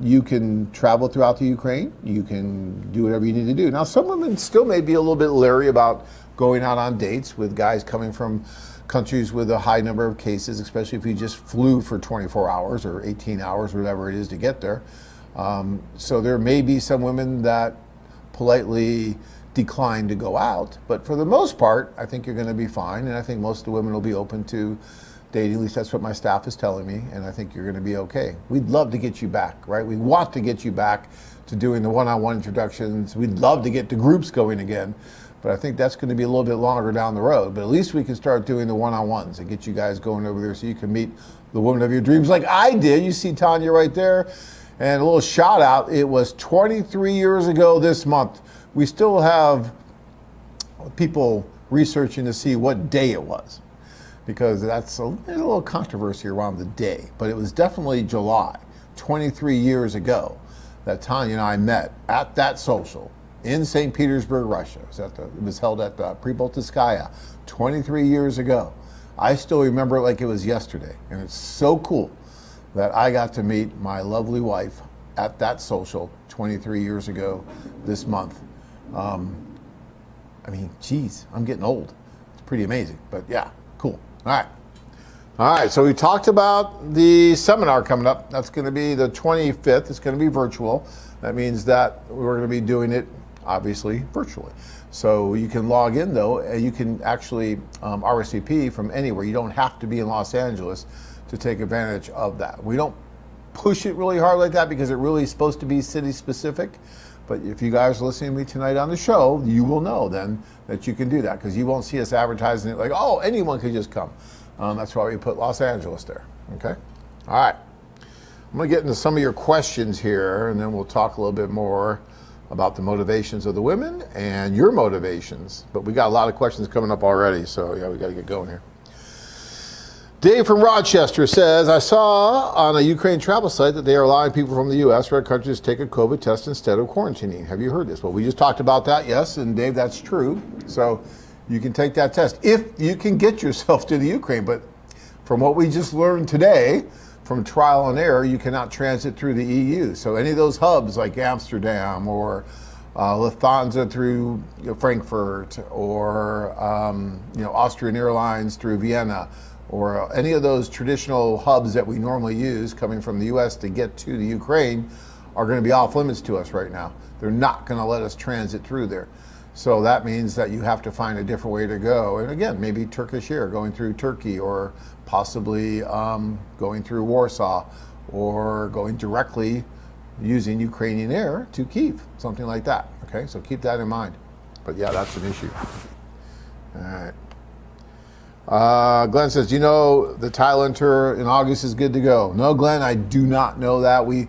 you can travel throughout the Ukraine. You can do whatever you need to do. Now, some women still may be a little bit leery about going out on dates with guys coming from countries with a high number of cases, especially if you just flew for 24 hours or 18 hours, whatever it is to get there. So there may be some women that politely decline to go out, but for the most part, I think you're going to be fine, and I think most of the women will be open to dating. At least that's what my staff is telling me, and I think you're going to be okay. We'd love to get you back, right? We want to get you back to doing the one-on-one introductions. We'd love to get the groups going again, but I think that's going to be a little bit longer down the road. But at least we can start doing the one-on-ones and get you guys going over there so you can meet the woman of your dreams like I did. You see Tanya right there. And a little shout out, it was 23 years ago this month. We still have people researching to see what day it was, because there's a little controversy around the day, but it was definitely July, 23 years ago, that Tanya and I met at that social in St. Petersburg, Russia. It was held at the Pribaltiskaya 23 years ago. I still remember it like it was yesterday, and it's so cool that I got to meet my lovely wife at that social 23 years ago this month. I mean, geez, I'm getting old. It's pretty amazing, but yeah, cool. All right, so we talked about the seminar coming up. That's going to be the 25th. It's going to be virtual. That means that we're going to be doing it, obviously, virtually. So you can log in, though, and you can actually RSVP from anywhere. You don't have to be in Los Angeles to take advantage of that. We don't push it really hard like that because it really is supposed to be city specific. But if you guys are listening to me tonight on the show, you will know then that you can do that, because you won't see us advertising it like, oh, anyone could just come. That's why we put Los Angeles there, okay? All right, I'm gonna get into some of your questions here, and then we'll talk a little bit more about the motivations of the women and your motivations. But we got a lot of questions coming up already, so yeah, we gotta get going here. Dave from Rochester says, I saw on a Ukraine travel site that they are allowing people from the U.S. or other countries to take a COVID test instead of quarantining. Have you heard this? Well, we just talked about that, yes, and Dave, that's true. So you can take that test if you can get yourself to the Ukraine. But from what we just learned today, from trial and error, you cannot transit through the EU. So any of those hubs like Amsterdam or Lufthansa through Frankfurt, or Austrian Airlines through Vienna, or any of those traditional hubs that we normally use coming from the U.S. to get to the Ukraine are going to be off limits to us right now. They're not going to let us transit through there. So that means that you have to find a different way to go. And again, maybe Turkish Air going through Turkey, or possibly going through Warsaw, or going directly using Ukrainian Air to Kyiv, something like that. Okay, so keep that in mind. But yeah, that's an issue. All right. Glenn says, you know, the Thailand tour in August is good to go. No, Glenn, I do not know that. We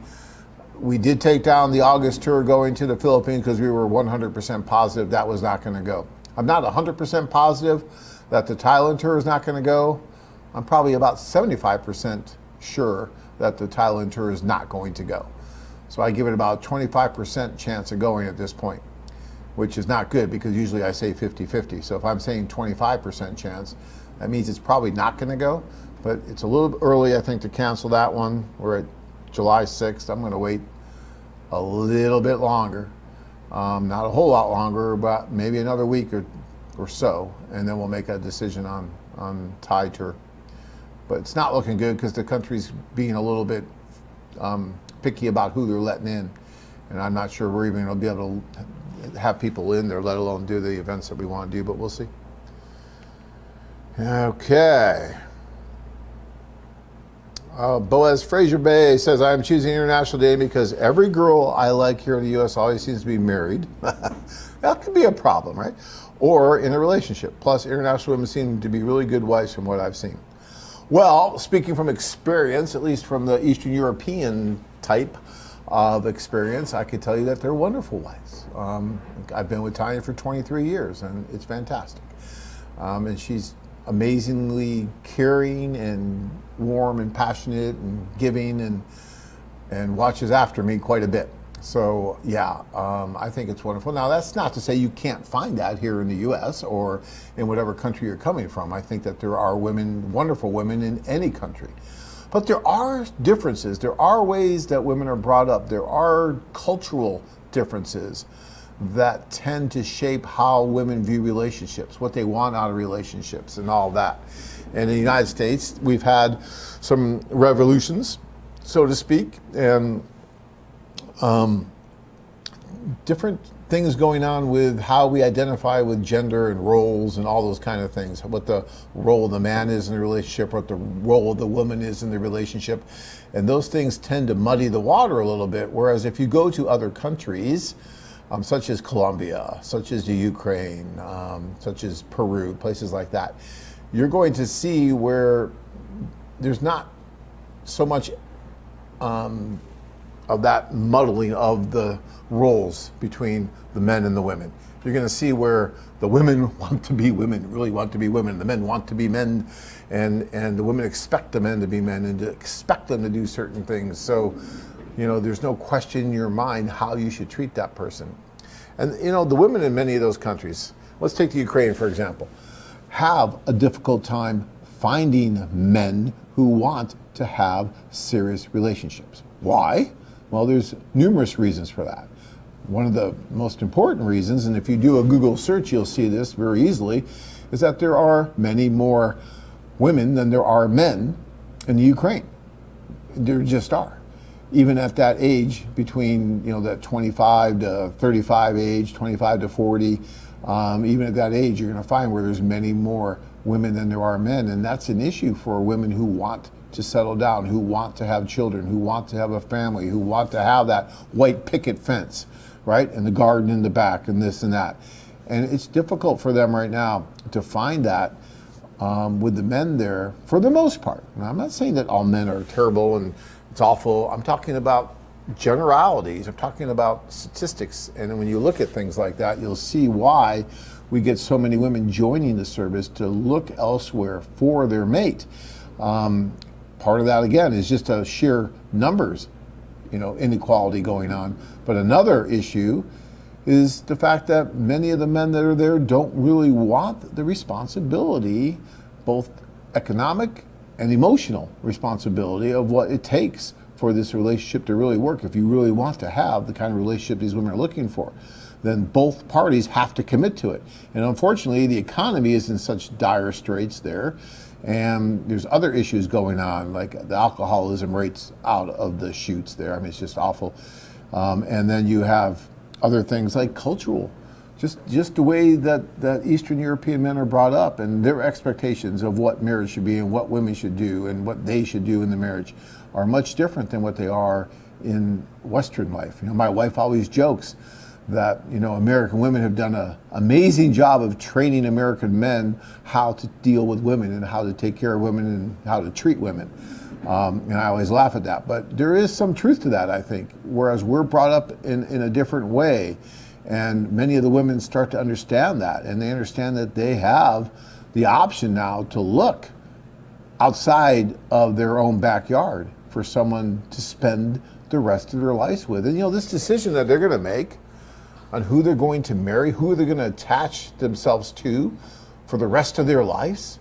did take down the August tour going to the Philippines because we were 100% positive that was not going to go. I'm not 100% positive that the Thailand tour is not going to go. I'm probably about 75% sure that the Thailand tour is not going to go. So I give it about 25% chance of going at this point, which is not good because usually I say 50-50. So if I'm saying 25% chance, that means it's probably not going to go, but it's a little bit early, I think, to cancel that one. We're at July 6th. I'm going to wait a little bit longer, not a whole lot longer, but maybe another week or so, and then we'll make a decision on Thai tour. But it's not looking good because the country's being a little bit picky about who they're letting in, and I'm not sure we're even going to be able to have people in there, let alone do the events that we want to do, but we'll see. Okay. Boaz Fraser Bay says, I am choosing international dating because every girl I like here in the U.S. always seems to be married. That could be a problem, right? Or in a relationship. Plus, international women seem to be really good wives from what I've seen. Well, speaking from experience, at least from the Eastern European type of experience, I could tell you that they're wonderful wives. I've been with Tanya for 23 years, and it's fantastic. And she's amazingly caring and warm and passionate and giving, and watches after me quite a bit. So yeah, I think it's wonderful. Now, that's not to say you can't find that here in the U.S. or in whatever country you're coming from. I think that there are women, wonderful women in any country. But there are differences. There are ways that women are brought up. There are cultural differences that tend to shape how women view relationships, what they want out of relationships and all that. And in the United States, we've had some revolutions, so to speak, and different things going on with how we identify with gender and roles and all those kind of things, what the role of the man is in the relationship, what the role of the woman is in the relationship. And those things tend to muddy the water a little bit, whereas if you go to other countries, such as Colombia, such as the Ukraine, such as Peru, places like that, you're going to see where there's not so much of that muddling of the roles between the men and the women. You're going to see where the women want to be women, really want to be women, the men want to be men, and the women expect the men to be men and to expect them to do certain things. So, you know, there's no question in your mind how you should treat that person. And, you know, the women in many of those countries, let's take the Ukraine, for example, have a difficult time finding men who want to have serious relationships. Why? Well, there's numerous reasons for that. One of the most important reasons, and if you do a Google search, you'll see this very easily, is that there are many more women than there are men in the Ukraine. There just are. Even at that age, between, you know, that 25 to 35 age, 25 to 40, even at that age, you're going to find where there's many more women than there are men, and that's an issue for women who want to settle down, who want to have children, who want to have a family, who want to have that white picket fence, right, and the garden in the back, and this and that. And it's difficult for them right now to find that with the men there, for the most part. Now, I'm not saying that all men are terrible and it's awful. I'm talking about generalities. I'm talking about statistics. And when you look at things like that, you'll see why we get so many women joining the service to look elsewhere for their mate. Part of that, again, is just a sheer numbers, you know, inequality going on. But another issue is the fact that many of the men that are there don't really want the responsibility, both economic and emotional responsibility, of what it takes for this relationship to really work. If you really want to have the kind of relationship these women are looking for, then both parties have to commit to it. And unfortunately, the economy is in such dire straits there. And there's other issues going on, like the alcoholism rates out of the chutes there. I mean, it's just awful. And then you have other things like cultural, just the way that Eastern European men are brought up and their expectations of what marriage should be and what women should do and what they should do in the marriage are much different than what they are in Western life. You know, my wife always jokes that, you know, American women have done an amazing job of training American men how to deal with women and how to take care of women and how to treat women. And I always laugh at that. But there is some truth to that, I think, whereas we're brought up in a different way. And many of the women start to understand that, and they understand that they have the option now to look outside of their own backyard for someone to spend the rest of their lives with. And, you know, this decision that they're going to make on who they're going to marry, who they're going to attach themselves to for the rest of their lives,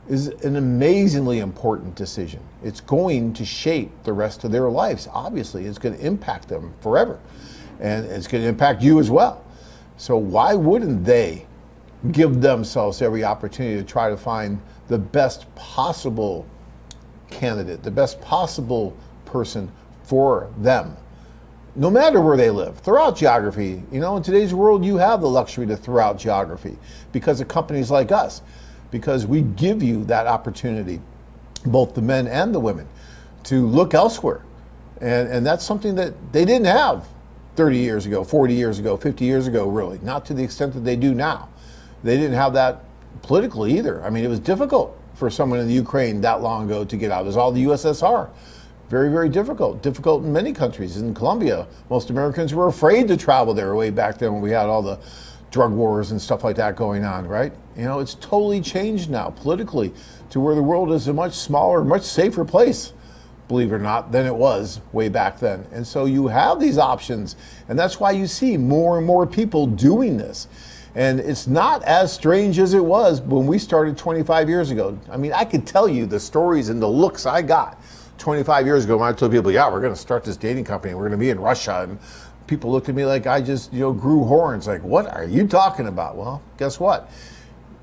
is an amazingly important decision. It's going to shape the rest of their lives. Obviously, it's going to impact them forever. And it's going to impact you as well. So why wouldn't they give themselves every opportunity to try to find the best possible candidate, the best possible person for them, no matter where they live, throughout geography? You know, in today's world, you have the luxury to throw out geography because of companies like us, because we give you that opportunity, both the men and the women, to look elsewhere. And that's something that they didn't have 30 years ago, 40 years ago, 50 years ago, really, not to the extent that they do now. They didn't have that politically either. I mean, it was difficult for someone in the Ukraine that long ago to get out. It was all the USSR. Very, very difficult. Difficult in many countries. In Colombia, most Americans were afraid to travel there way back then when we had all the drug wars and stuff like that going on, right? You know, it's totally changed now politically to where the world is a much smaller, much safer place, believe it or not, than it was way back then. And so you have these options, and that's why you see more and more people doing this. And it's not as strange as it was when we started 25 years ago. I mean, I could tell you the stories and the looks I got 25 years ago, when I told people, yeah, we're going to start this dating company, we're going to be in Russia, and people looked at me like I just, grew horns. Like, what are you talking about? Well, guess what?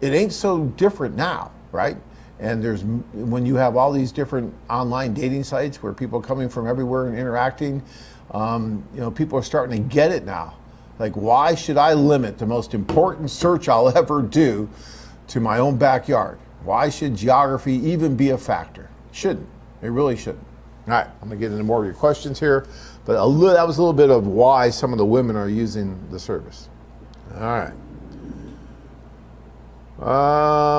It ain't so different now, right? And when you have all these different online dating sites where people are coming from everywhere and interacting, people are starting to get it now. Like, why should I limit the most important search I'll ever do to my own backyard? Why should geography even be a factor? It shouldn't. It really shouldn't. All right, I'm gonna get into more of your questions here, but that was a little bit of why some of the women are using the service. All right.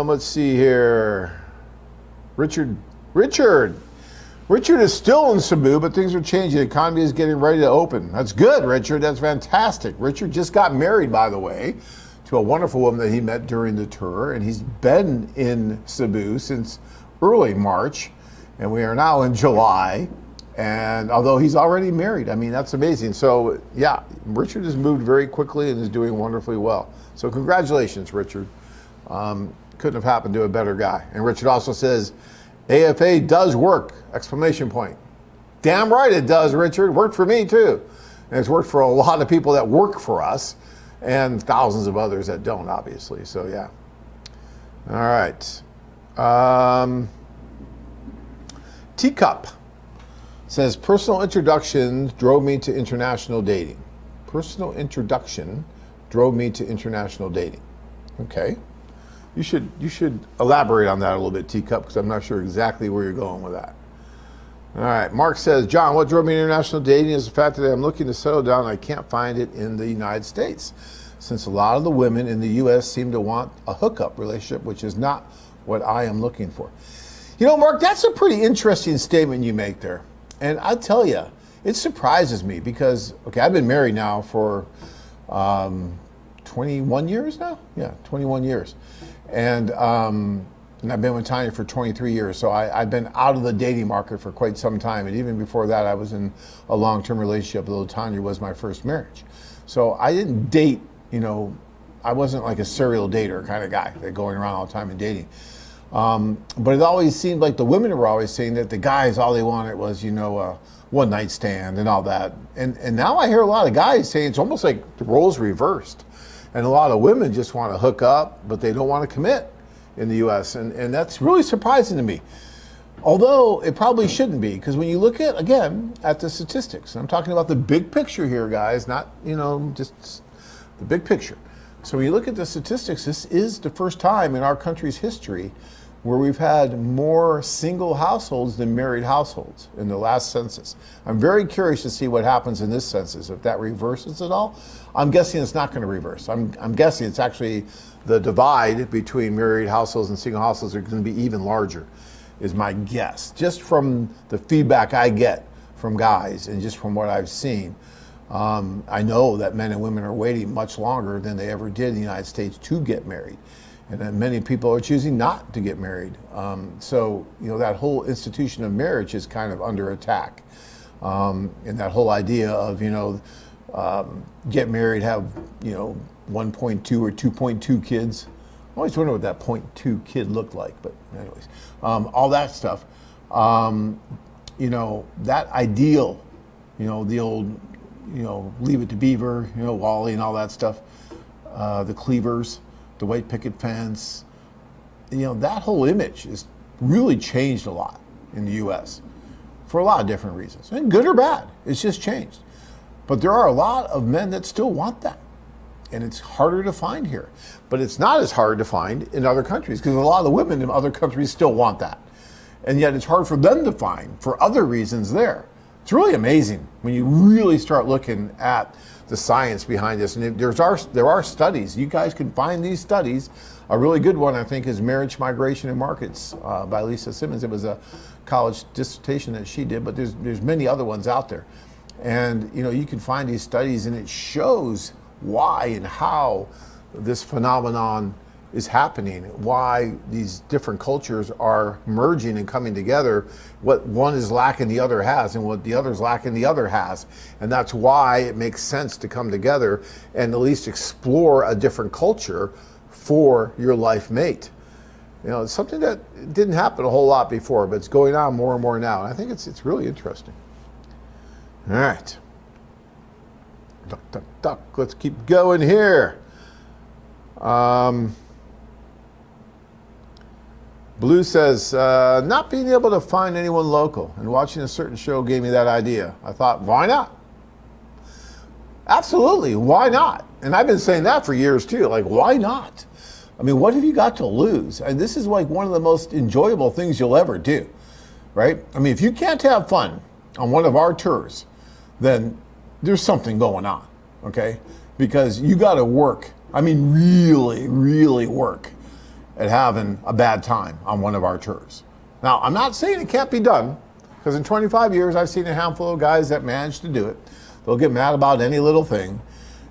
Let's see here. Richard is still in Cebu, but things are changing. The economy is getting ready to open. That's good, Richard. That's fantastic. Richard just got married, by the way, to a wonderful woman that he met during the tour, and he's been in Cebu since early March, and we are now in July. And although he's already married, I mean, that's amazing. So yeah, Richard has moved very quickly and is doing wonderfully well. So congratulations, Richard. Couldn't have happened to a better guy. And Richard also says, AFA does work, exclamation point. Damn right it does, Richard. Worked for me too. And it's worked for a lot of people that work for us and thousands of others that don't, obviously. So yeah. All right. Teacup says, personal introduction drove me to international dating. Personal introduction drove me to international dating. Okay. You should elaborate on that a little bit, Teacup, because I'm not sure exactly where you're going with that. All right. Mark says, John, what drove me to international dating is the fact that I'm looking to settle down and I can't find it in the United States, since a lot of the women in the U.S. seem to want a hookup relationship, which is not what I am looking for. Mark, that's a pretty interesting statement you make there. And I'll tell you, it surprises me because, I've been married now for 21 years now? Yeah, 21 years. And I've been with Tanya for 23 years. So I've been out of the dating market for quite some time. And even before that, I was in a long-term relationship, although Tanya was my first marriage. So I didn't date, I wasn't like a serial dater kind of guy, that going around all the time and dating. But it always seemed like the women were always saying that the guys, all they wanted was, a one night stand and all that. And now I hear a lot of guys saying it's almost like the roles reversed. And a lot of women just want to hook up, but they don't want to commit in the U.S. And that's really surprising to me. Although it probably shouldn't be, because when you look at the statistics, and I'm talking about the big picture here, guys, not, just the big picture. So when you look at the statistics, this is the first time in our country's history where we've had more single households than married households in the last census. I'm very curious to see what happens in this census, if that reverses at all. I'm guessing it's not going to reverse. I'm guessing it's actually the divide between married households and single households are going to be even larger, is my guess. Just from the feedback I get from guys and just from what I've seen. I know that men and women are waiting much longer than they ever did in the United States to get married. And that many people are choosing not to get married. So that whole institution of marriage is kind of under attack. And that whole idea of, get married, have, 1.2 or 2.2 kids. I always wonder what that 0.2 kid looked like, but anyways, all that stuff. That ideal, the old, Leave It to Beaver, Wally and all that stuff, the cleavers, the white picket fence, that whole image is really changed a lot in the U.S. for a lot of different reasons, and good or bad. It's just changed. But there are a lot of men that still want that, and it's harder to find here. But it's not as hard to find in other countries, because a lot of the women in other countries still want that, and yet it's hard for them to find for other reasons there. It's really amazing when you really start looking at the science behind this. And there are studies. You guys can find these studies. A really good one, I think, is Marriage, Migration, and Markets by Lisa Simmons. It was a college dissertation that she did, but there's many other ones out there. And you can find these studies, and it shows why and how this phenomenon is happening, why these different cultures are merging and coming together. What one is lacking, the other has, and what the other's lacking, the other has. And that's why it makes sense to come together and at least explore a different culture for your life mate. You know, it's something that didn't happen a whole lot before, but it's going on more and more now. And I think it's really interesting. All right. Duck, duck, duck. Let's keep going here. Blue says, not being able to find anyone local and watching a certain show gave me that idea. I thought, why not? Absolutely, why not? And I've been saying that for years too. Like, why not? I mean, what have you got to lose? And this is like one of the most enjoyable things you'll ever do, right? I mean, if you can't have fun on one of our tours, then there's something going on, okay? Because you got to work. I mean, really, really work at having a bad time on one of our tours. Now, I'm not saying it can't be done, because in 25 years, I've seen a handful of guys that manage to do it. They'll get mad about any little thing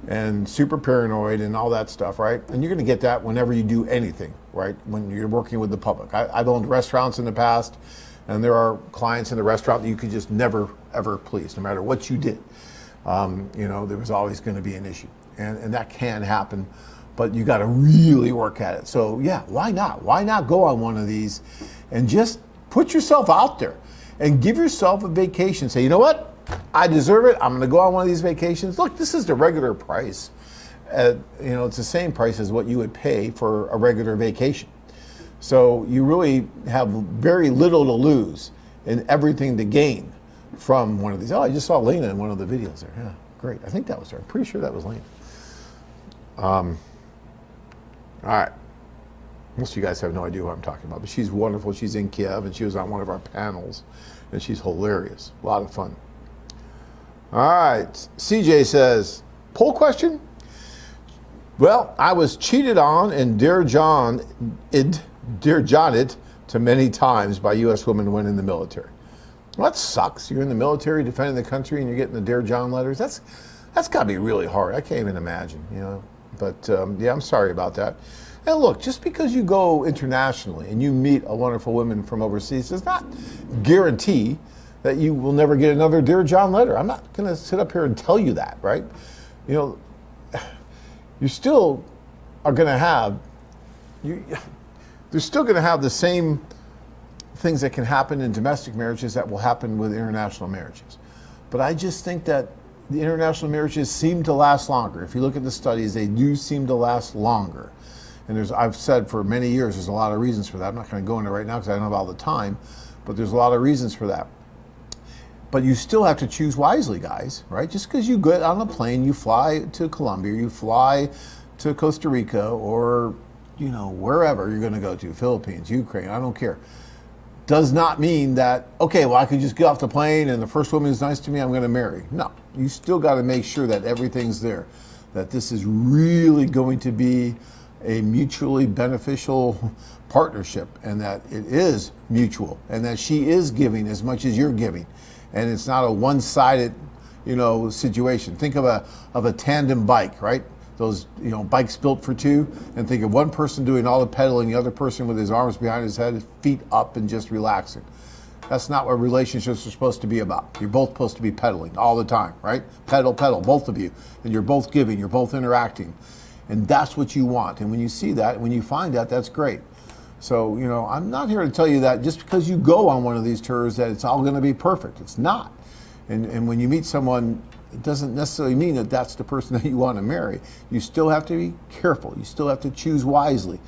and super paranoid and all that stuff, right? And you're going to get that whenever you do anything, right? When you're working with the public. I've owned restaurants in the past, and there are clients in the restaurant that you could just never, ever please, no matter what you did. You know, there was always going to be an issue, and that can happen, but you got to really work at it. So yeah, why not? Why not go on one of these and just put yourself out there and give yourself a vacation? Say, you know what? I deserve it. I'm going to go on one of these vacations. Look, this is the regular price. You know, it's the same price as what you would pay for a regular vacation. So you really have very little to lose and everything to gain from one of these. Oh, I just saw Lena in one of the videos there. Yeah, great. I think that was her. I'm pretty sure that was Lena. All right. Most of you guys have no idea who I'm talking about, but she's wonderful. She's in Kiev, and she was on one of our panels, and she's hilarious. A lot of fun. All right, CJ says, poll question? Well, I was cheated on and dear John it to many times by U.S. women when in the military. Well, that sucks. You're in the military defending the country and you're getting the Dear John letters. That's got to be really hard. I can't even imagine, you know. But yeah, I'm sorry about that. And look, just because you go internationally and you meet a wonderful woman from overseas does not guarantee that you will never get another Dear John letter. I'm not going to sit up here and tell you that, right? You know, you still are going to have, they're still going to have the same things that can happen in domestic marriages that will happen with international marriages. But I just think that the international marriages seem to last longer. If you look at the studies, they do seem to last longer. And I've said for many years, there's a lot of reasons for that. I'm not going to go into it right now because I don't have all the time, but there's a lot of reasons for that. But you still have to choose wisely, guys, right? Just because you get on a plane, you fly to Colombia, you fly to Costa Rica, or, you know, wherever you're going to go to, Philippines, Ukraine, I don't care, does not mean that, okay, well, I could just get off the plane and the first woman is nice to me, I'm going to marry. No, you still got to make sure that everything's there, that this is really going to be a mutually beneficial partnership, and that it is mutual, and that she is giving as much as you're giving. And it's not a one-sided, you know, situation. Think of a tandem bike, right? Those, you know, bikes built for two, and think of one person doing all the pedaling, the other person with his arms behind his head, his feet up, and just relaxing. That's not what relationships are supposed to be about. You're both supposed to be pedaling all the time, right? Pedal, pedal, both of you. And you're both giving, you're both interacting. And that's what you want. And when you see that, when you find that, that's great. So, you know, I'm not here to tell you that just because you go on one of these tours that it's all going to be perfect. It's not. And when you meet someone, it doesn't necessarily mean that that's the person that you want to marry. You still have to be careful. You still have to choose wisely.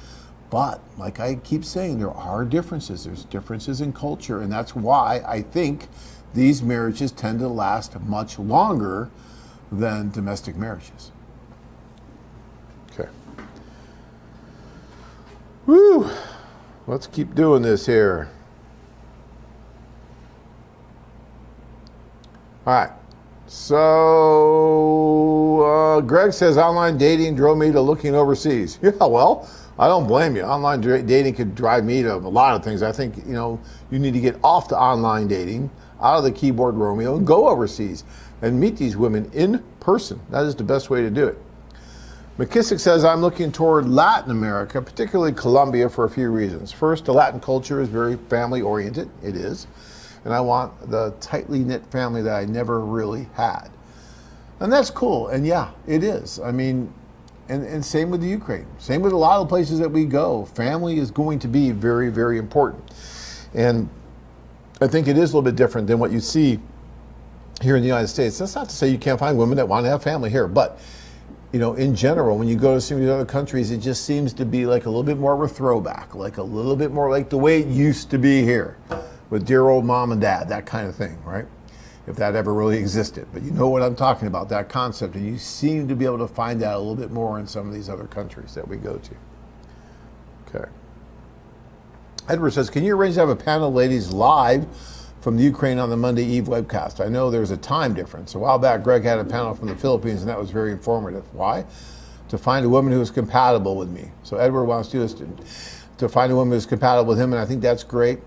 But like I keep saying, there are differences. There's differences in culture. And that's why I think these marriages tend to last much longer than domestic marriages. Okay. Woo! Let's keep doing this here. All right. So Greg says online dating drove me to looking overseas. Yeah, well, I don't blame you. Online dating could drive me to a lot of things. I think, you know, you need to get off the online dating, out of the keyboard Romeo, and go overseas and meet these women in person. That is the best way to do it. McKissick says, I'm looking toward Latin America, particularly Colombia, for a few reasons. First, the Latin culture is very family-oriented. It is. And I want the tightly knit family that I never really had. And that's cool. And yeah, it is. I mean, And same with the Ukraine. Same with a lot of places that we go. Family is going to be very, very important. And I think it is a little bit different than what you see here in the United States. That's not to say you can't find women that want to have family here, but in general, when you go to some of these other countries, it just seems to be like a little bit more of a throwback, like a little bit more like the way it used to be here with dear old mom and dad, that kind of thing, right? If that ever really existed. But you know what I'm talking about, that concept, and you seem to be able to find that a little bit more in some of these other countries that we go to. Okay. Edward says, can you arrange to have a panel of ladies live from the Ukraine on the Monday Eve webcast? I know there's a time difference. A while back, Greg had a panel from the Philippines, and that was very informative. Why? To find a woman who is compatible with me. So Edward wants to do this to find a woman who's compatible with him, and I think that's great.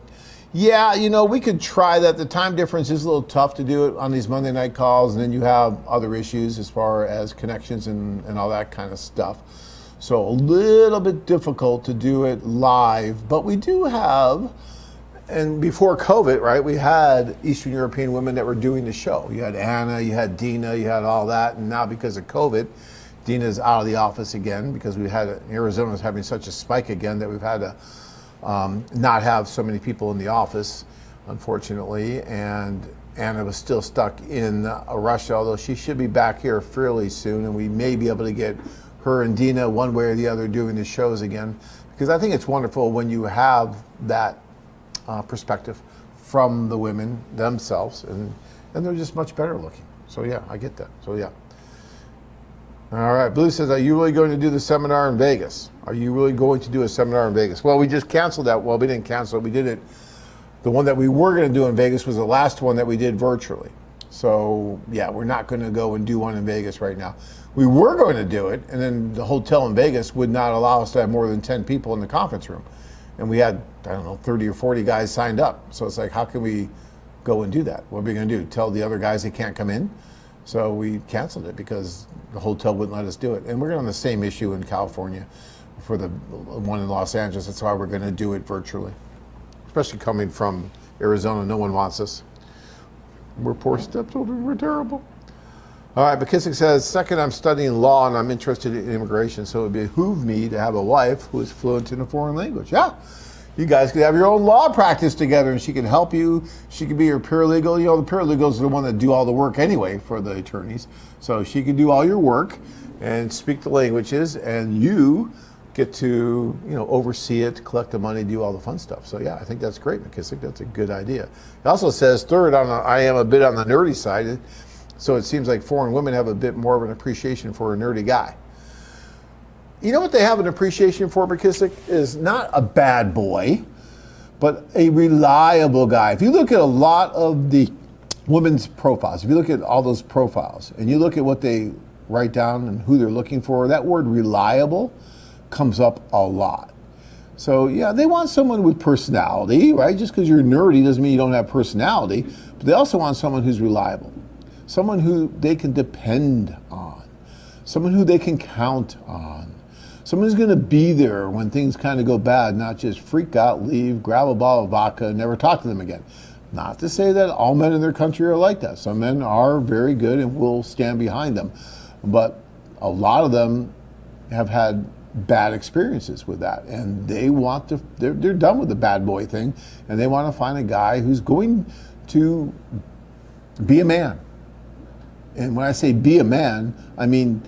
Yeah, we could try that. The time difference is a little tough to do it on these Monday night calls, and then you have other issues as far as connections and all that kind of stuff. So a little bit difficult to do it live, but we do have, and before COVID, right, we had Eastern European women that were doing the show. You had Anna, you had Dina, you had all that, and now because of COVID, Dina's out of the office again because Arizona is having such a spike again that we've had to not have so many people in the office, unfortunately, and Anna was still stuck in Russia, although she should be back here fairly soon, and we may be able to get her and Dina one way or the other doing the shows again, because I think it's wonderful when you have that perspective from the women themselves, and they're just much better looking. So yeah, I get that. So yeah. All right, Blue says, are you really going to do the seminar in Vegas? Are you really going to do a seminar in Vegas? Well, we just canceled that. Well, we didn't cancel it. We did it. The one that we were going to do in Vegas was the last one that we did virtually. So yeah, we're not going to go and do one in Vegas right now. We were going to do it, and then the hotel in Vegas would not allow us to have more than 10 people in the conference room. And we had, 30 or 40 guys signed up. So it's like, how can we go and do that? What are we going to do? Tell the other guys they can't come in? So we canceled it because the hotel wouldn't let us do it. And we're on the same issue in California for the one in Los Angeles. That's why we're going to do it virtually. Especially coming from Arizona, no one wants us. We're poor stepchildren, we're terrible. All right, McKissick says, second, I'm studying law and I'm interested in immigration, so it would behoove me to have a wife who is fluent in a foreign language. Yeah, you guys could have your own law practice together and she can help you. She could be your paralegal. The paralegals are the one that do all the work anyway for the attorneys. So she can do all your work and speak the languages, and you get to, oversee it, collect the money, do all the fun stuff. So yeah, I think that's great, McKissick. That's a good idea. It also says, third, I am a bit on the nerdy side. So it seems like foreign women have a bit more of an appreciation for a nerdy guy. You know what they have an appreciation for, McKissick, is not a bad boy, but a reliable guy. If you look at a lot of the women's profiles, if you look at all those profiles and you look at what they write down and who they're looking for, that word reliable comes up a lot. So yeah, they want someone with personality, right? Just because you're nerdy doesn't mean you don't have personality, but they also want someone who's reliable. Someone who they can depend on, someone who they can count on, someone who's going to be there when things kind of go bad, not just freak out, leave, grab a bottle of vodka, and never talk to them again. Not to say that all men in their country are like that. Some men are very good and will stand behind them, but a lot of them have had bad experiences with that, and they're done with the bad boy thing, and they want to find a guy who's going to be a man. And when I say be a man, I mean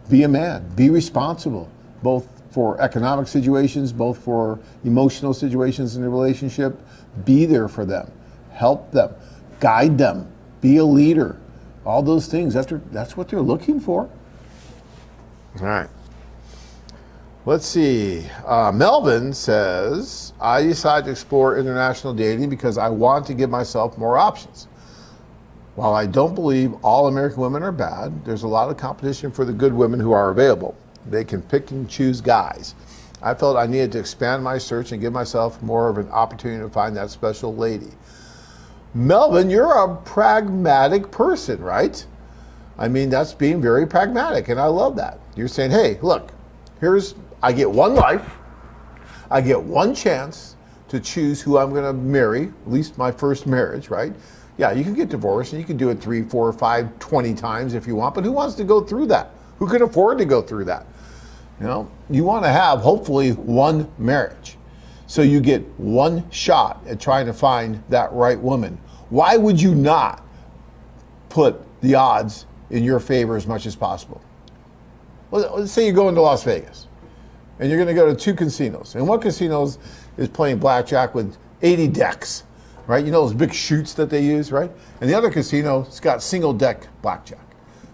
be a man, be responsible, both for economic situations, both for emotional situations in a relationship. Be there for them, help them, guide them, be a leader, all those things. That's what they're looking for. All right. Let's see. Melvin says, I decided to explore international dating because I want to give myself more options. While I don't believe all American women are bad, there's a lot of competition for the good women who are available. They can pick and choose guys. I felt I needed to expand my search and give myself more of an opportunity to find that special lady. Melvin, you're a pragmatic person, right? I mean, that's being very pragmatic, and I love that. You're saying, hey, look, I get one life, I get one chance to choose who I'm going to marry, at least my first marriage, right? Yeah, you can get divorced and you can do it 3, 4, 5, 20 times if you want, but who wants to go through that? Who can afford to go through that? You want to have hopefully one marriage. So you get one shot at trying to find that right woman. Why would you not put the odds in your favor as much as possible? Well, let's say you're going to Las Vegas and you're going to go to 2 casinos. And one casino is playing blackjack with 80 decks, right? You know those big chutes that they use, right? And the other casino's got single deck blackjack.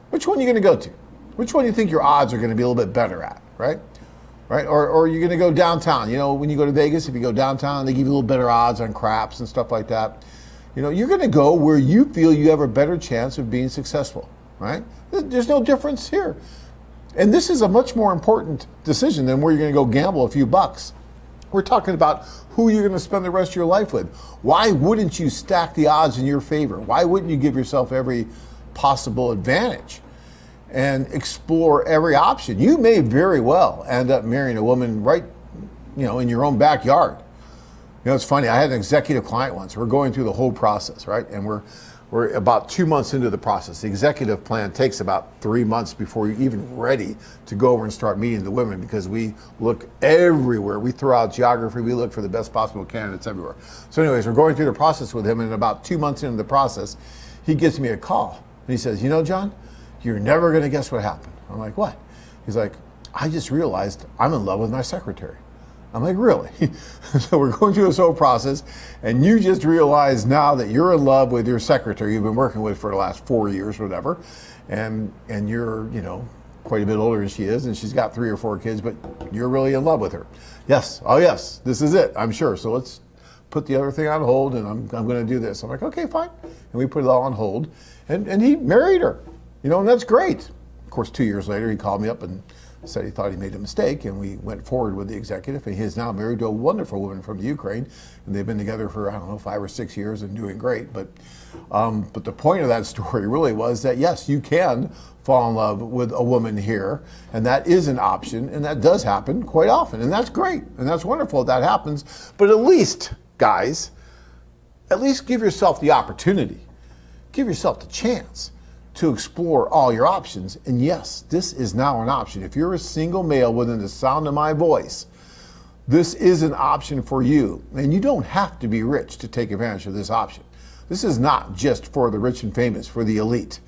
Which one are you going to go to? Which one do you think your odds are going to be a little bit better at, right? Right? Or you're going to go downtown. When you go to Vegas, if you go downtown, they give you a little better odds on craps and stuff like that. You're going to go where you feel you have a better chance of being successful, right? There's no difference here. And this is a much more important decision than where you're going to go gamble a few bucks. We're talking about who you're going to spend the rest of your life with. Why wouldn't you stack the odds in your favor? Why wouldn't you give yourself every possible advantage and explore every option? You may very well end up marrying a woman right, in your own backyard. It's funny. I had an executive client once. We're going through the whole process, right? And we're about 2 months into the process. The executive plan takes about 3 months before you're even ready to go over and start meeting the women, because we look everywhere. We throw out geography. We look for the best possible candidates everywhere. So anyways, we're going through the process with him, and about 2 months into the process, he gives me a call. And he says, John, you're never going to guess what happened. I'm like, what? He's like, I just realized I'm in love with my secretary. I'm like, really? So we're going through this whole process, and you just realize now that you're in love with your secretary you've been working with for the last 4 years or whatever, and you're, quite a bit older than she is, and she's got 3 or 4 kids, but you're really in love with her. Yes. Oh, yes. This is it, I'm sure. So let's put the other thing on hold, and I'm going to do this. I'm like, okay, fine. And we put it all on hold, and he married her, and that's great. Of course, 2 years later, he called me up and said he thought he made a mistake, and we went forward with the executive, and he is now married to a wonderful woman from the Ukraine, and they've been together for, 5 or 6 years and doing great. But the point of that story really was that, yes, you can fall in love with a woman here, and that is an option, and that does happen quite often, and that's great, and that's wonderful if that happens. But at least, guys, give yourself the opportunity, give yourself the chance to explore all your options. And yes, this is now an option. If you're a single male within the sound of my voice, this is an option for you. And you don't have to be rich to take advantage of this option. This is not just for the rich and famous, for the elite.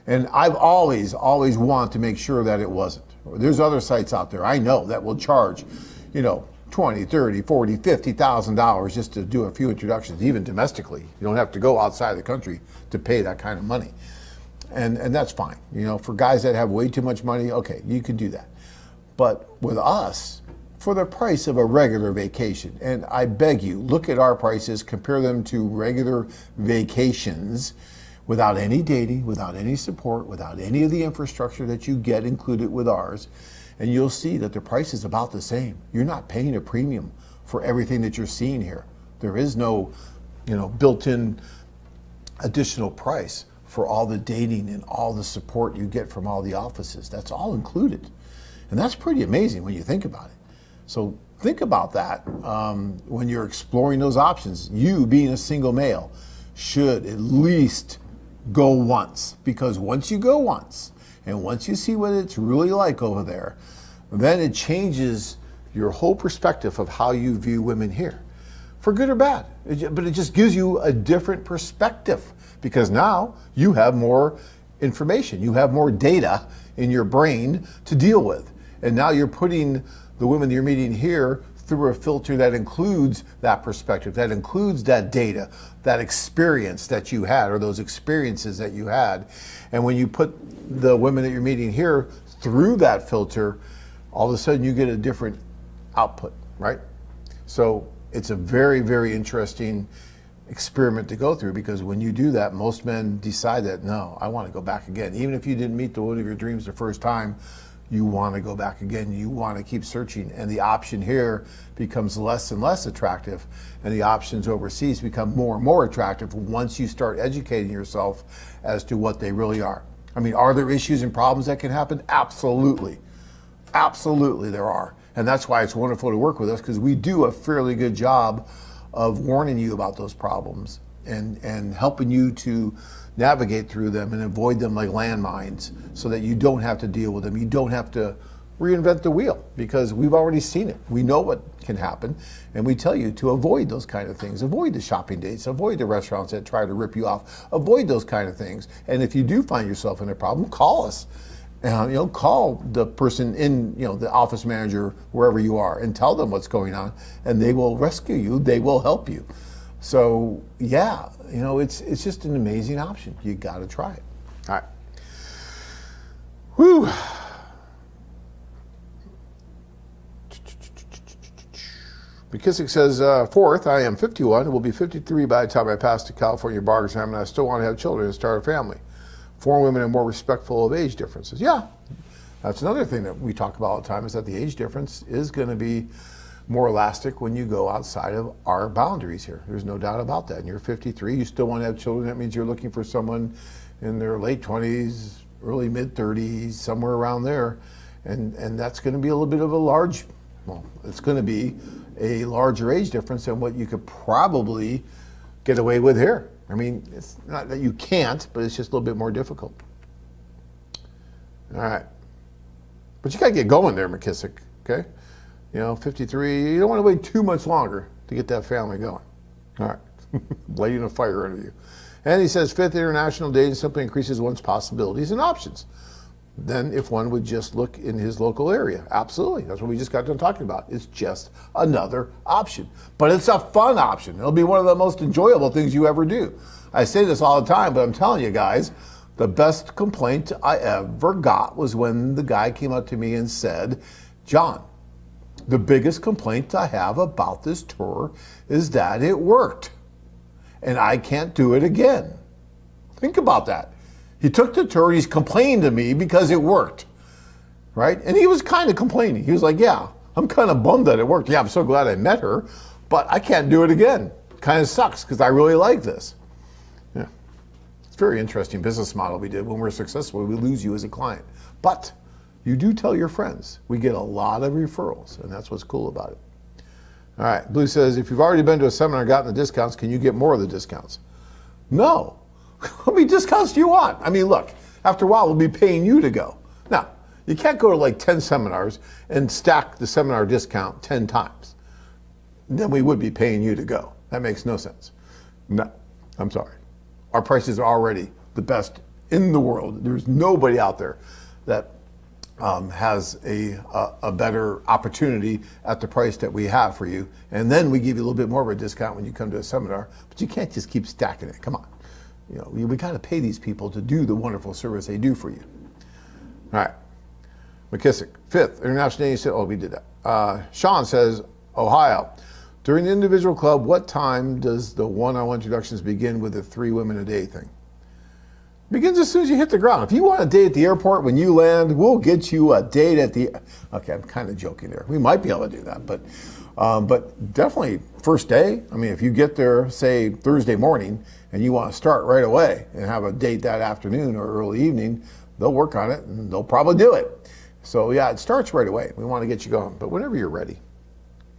And I've always wanted to make sure that it wasn't. There's other sites out there I know that will charge, $20, $30, $40, $50,000 just to do a few introductions, even domestically. You don't have to go outside the country to pay that kind of money. And that's fine. For guys that have way too much money, okay, you can do that. But with us, for the price of a regular vacation, and I beg you, look at our prices, compare them to regular vacations without any dating, without any support, without any of the infrastructure that you get included with ours, and you'll see that the price is about the same. You're not paying a premium for everything that you're seeing here. There is no, built-in additional price for all the dating and all the support you get from all the offices. That's all included. And that's pretty amazing when you think about it. So think about that when you're exploring those options. You, being a single male, should at least go once, because once you go once, and once you see what it's really like over there, then it changes your whole perspective of how you view women here, for good or bad. But it just gives you a different perspective, because now you have more information, you have more data in your brain to deal with. And now you're putting the women you're meeting here through a filter that includes that perspective, that includes that data, that experience that you had, or those experiences that you had. And when you put the women that you're meeting here through that filter, all of a sudden you get a different output, right? So it's a very, very interesting experiment to go through, because when you do that, most men decide that, no, I want to go back again. Even if you didn't meet the woman of your dreams the first time, you want to go back again. You want to keep searching. And the option here becomes less and less attractive, and the options overseas become more and more attractive once you start educating yourself as to what they really are. I mean, are there issues and problems that can happen? Absolutely. Absolutely there are. And that's why it's wonderful to work with us, because we do a fairly good job of warning you about those problems and helping you to navigate through them and avoid them like landmines, so that you don't have to deal with them. You don't have to reinvent the wheel because we've already seen it. We know what can happen, and we tell you to avoid those kind of things. Avoid the shopping dates, avoid the restaurants that try to rip you off, avoid those kind of things. And if you do find yourself in a problem, call us. Call the person in, the office manager, wherever you are, and tell them what's going on, and they will rescue you, they will help you. So yeah, it's just an amazing option. You got to try it. All right. Whew. McKissick says, fourth, I am 51, will be 53 by the time I pass the California bar exam, and I still want to have children and start a family. Foreign women are more respectful of age differences. Yeah, that's another thing that we talk about all the time, is that the age difference is going to be more elastic when you go outside of our boundaries here. There's no doubt about that. And you're 53, you still want to have children. That means you're looking for someone in their late 20s, early mid 30s, somewhere around there. And that's going to be a little bit of it's going to be a larger age difference than what you could probably get away with here. I mean, it's not that you can't, but it's just a little bit more difficult. All right. But you got to get going there, McKissick, okay? 53, you don't want to wait too much longer to get that family going. All right. Lighting a fire under you. And he says, fifth, international dating simply increases one's possibilities and options than if one would just look in his local area. Absolutely. That's what we just got done talking about. It's just another option. But it's a fun option. It'll be one of the most enjoyable things you ever do. I say this all the time, but I'm telling you guys, the best complaint I ever got was when the guy came up to me and said, John, the biggest complaint I have about this tour is that it worked, and I can't do it again. Think about that. He took the tour and he's complaining to me because it worked, right? And he was kind of complaining. He was like, yeah, I'm kind of bummed that it worked. Yeah, I'm so glad I met her, but I can't do it again. Kind of sucks because I really like this. Yeah, it's a very interesting business model we did. When we're successful, we lose you as a client. But you do tell your friends. We get a lot of referrals, and that's what's cool about it. All right, Blue says, if you've already been to a seminar and gotten the discounts, can you get more of the discounts? No. How many discounts do you want? I mean, look, after a while, we'll be paying you to go. Now, you can't go to like 10 seminars and stack the seminar discount 10 times. Then we would be paying you to go. That makes no sense. No, I'm sorry. Our prices are already the best in the world. There's nobody out there that has a better opportunity at the price that we have for you. And then we give you a little bit more of a discount when you come to a seminar, but you can't just keep stacking it. Come on. We got to pay these people to do the wonderful service they do for you. All right. McKissick, fifth, international dating said, we did that. Sean says, Ohio, during the individual club, what time does the one-on-one introductions begin with the 3 women a day thing? Begins as soon as you hit the ground. If you want a date at the airport when you land, we'll get you a date at the, okay, I'm kind of joking there. We might be able to do that, but definitely first day. I mean, if you get there, say Thursday morning, and you want to start right away and have a date that afternoon or early evening, they'll work on it and they'll probably do it. So yeah, it starts right away. We want to get you going, but whenever you're ready.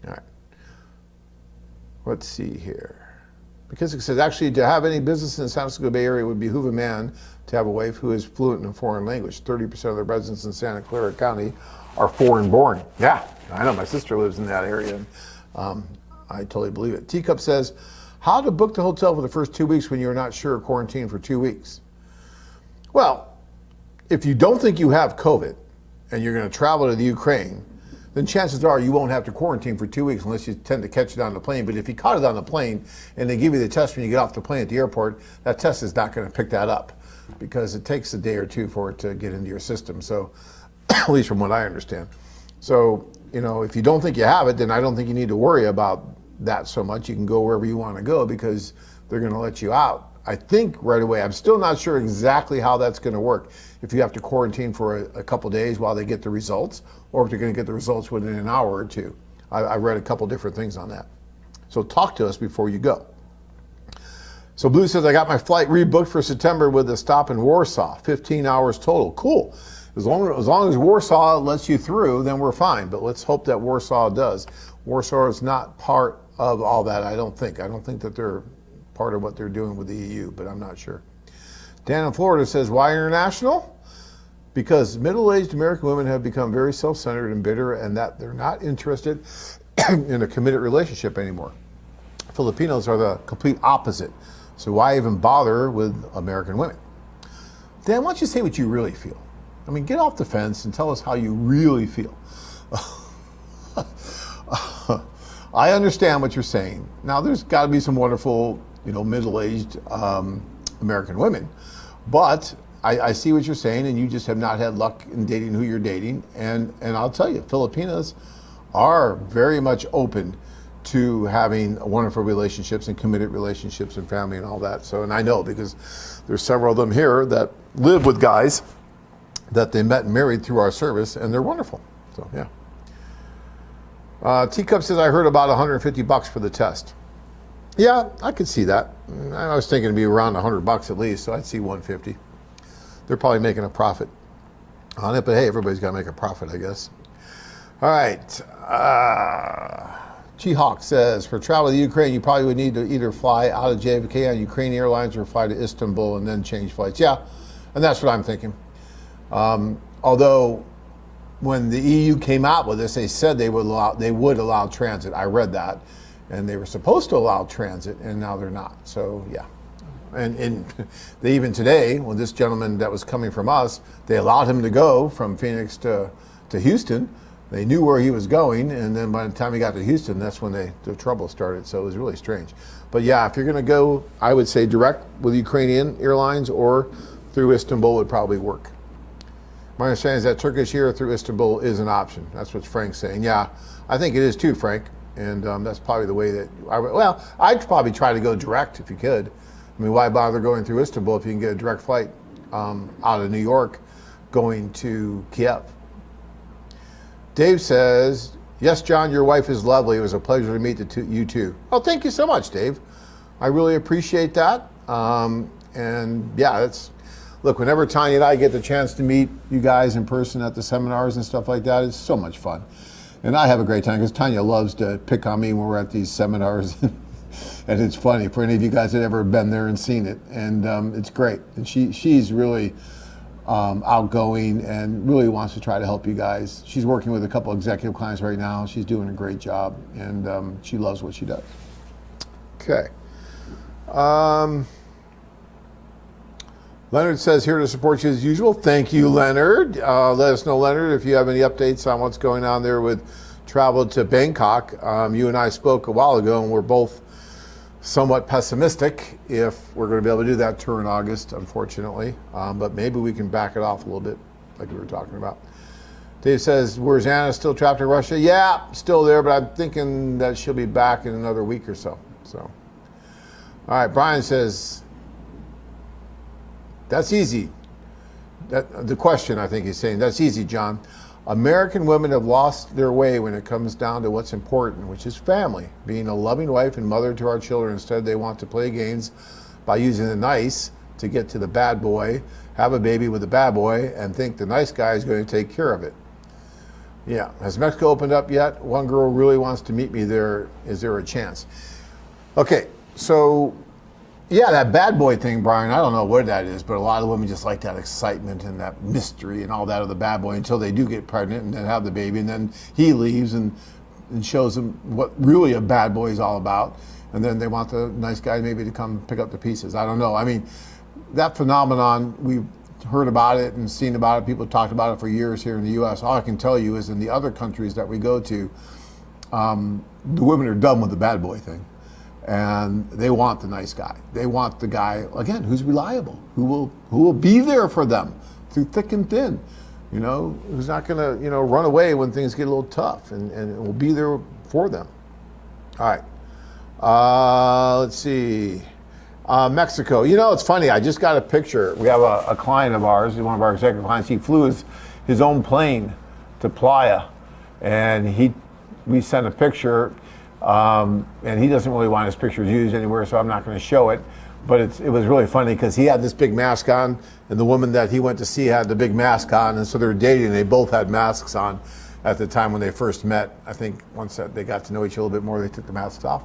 All right. Let's see here. McKissick says, actually, to have any business in the San Francisco Bay Area would behoove a man to have a wife who is fluent in a foreign language. 30% of the residents in Santa Clara County are foreign born. Yeah, I know. My sister lives in that area, and I totally believe it. Teacup says, how to book the hotel for the first 2 weeks when you're not sure of quarantine for 2 weeks? Well, if you don't think you have COVID and you're going to travel to the Ukraine, then chances are you won't have to quarantine for 2 weeks unless you tend to catch it on the plane. But if you caught it on the plane and they give you the test when you get off the plane at the airport, that test is not going to pick that up because it takes a day or two for it to get into your system. So, at least from what I understand. So, if you don't think you have it, then I don't think you need to worry about that so much. You can go wherever you want to go because they're going to let you out, I think, right away. I'm still not sure exactly how that's going to work. If you have to quarantine for a couple days while they get the results, or if they're going to get the results within an hour or two. I read a couple different things on that. So talk to us before you go. So Blue says, I got my flight rebooked for September with a stop in Warsaw, 15 hours total. Cool. As long as Warsaw lets you through, then we're fine. But let's hope that Warsaw does. Warsaw is not part of all that, I don't think. I don't think that they're part of what they're doing with the EU, but I'm not sure. Dan in Florida says, why international? because middle-aged American women have become very self-centered and bitter, and that they're not interested in a committed relationship anymore. Filipinos are the complete opposite. So why even bother with American women? Dan, why don't you say what you really feel? I mean, get off the fence and tell us how you really feel. I understand what you're saying. Now, there's got to be some wonderful, middle-aged American women, but I see what you're saying, and you just have not had luck in dating who you're dating. And I'll tell you, Filipinas are very much open to having wonderful relationships and committed relationships and family and all that. So, and I know because there's several of them here that live with guys that they met and married through our service, and they're wonderful. So, yeah. Teacup says, I heard about $150 for the test. Yeah, I could see that. I was thinking it'd be around $100 at least, so I'd see 150. They're probably making a profit on it, but hey, everybody's got to make a profit, I guess. All right. G-Hawk says, for travel to Ukraine, you probably would need to either fly out of JFK on Ukraine Airlines or fly to Istanbul and then change flights. Yeah, and that's what I'm thinking. Although, when the EU came out with this, they said they would allow transit. I read that, and they were supposed to allow transit, and now they're not. So yeah, and they even today, when this gentleman that was coming from us, they allowed him to go from Phoenix to Houston. They knew where he was going, and then by the time he got to Houston, that's when the trouble started. So it was really strange. But yeah, if you're going to go, I would say direct with Ukrainian Airlines or through Istanbul would probably work. My understanding is that Turkish Air through Istanbul is an option. That's what Frank's saying. Yeah, I think it is too, Frank. And that's probably the way that I'd probably try to go direct if you could. I mean, why bother going through Istanbul if you can get a direct flight out of New York going to Kiev? Dave says, yes, John, your wife is lovely. It was a pleasure to meet you too. Oh, thank you so much, Dave. I really appreciate that. And yeah, look, whenever Tanya and I get the chance to meet you guys in person at the seminars and stuff like that, it's so much fun. And I have a great time because Tanya loves to pick on me when we're at these seminars. And it's funny for any of you guys that have ever been there and seen it. And it's great. And she's really outgoing and really wants to try to help you guys. She's working with a couple executive clients right now. She's doing a great job, and she loves what she does. Okay. Leonard says, here to support you as usual. Thank you, Leonard. Let us know, Leonard, if you have any updates on what's going on there with travel to Bangkok. You and I spoke a while ago, and we're both somewhat pessimistic if we're going to be able to do that tour in August, unfortunately. But maybe we can back it off a little bit, like we were talking about. Dave says, where's Anna, still trapped in Russia? Yeah, still there, but I'm thinking that she'll be back in another week or so. All right, Brian says, that's easy. The question, I think he's saying, that's easy, John. American women have lost their way when it comes down to what's important, which is family, being a loving wife and mother to our children. Instead, they want to play games by using the nice to get to the bad boy, have a baby with the bad boy, and think the nice guy is going to take care of it. Yeah, has Mexico opened up yet? One girl really wants to meet me there. Is there a chance? Okay, so yeah, that bad boy thing, Brian, I don't know what that is, but a lot of women just like that excitement and that mystery and all that of the bad boy until they do get pregnant and then have the baby, and then he leaves and shows them what really a bad boy is all about. And then they want the nice guy maybe to come pick up the pieces. I don't know. I mean, that phenomenon, we've heard about it and seen about it. People have talked about it for years here in the U.S. All I can tell you is in the other countries that we go to, the women are done with the bad boy thing. And they want the nice guy. They want the guy, again, who's reliable, who will be there for them through thick and thin, who's not going to, run away when things get a little tough and will be there for them. All right. Let's see. Mexico. It's funny. I just got a picture. We have a client of ours, one of our executive clients. He flew his own plane to Playa, and we sent a picture. And he doesn't really want his pictures used anywhere, so I'm not going to show it. But it was really funny because he had this big mask on, and the woman that he went to see had the big mask on, and so they were dating, and they both had masks on at the time when they first met. I think once they got to know each other a little bit more, they took the masks off.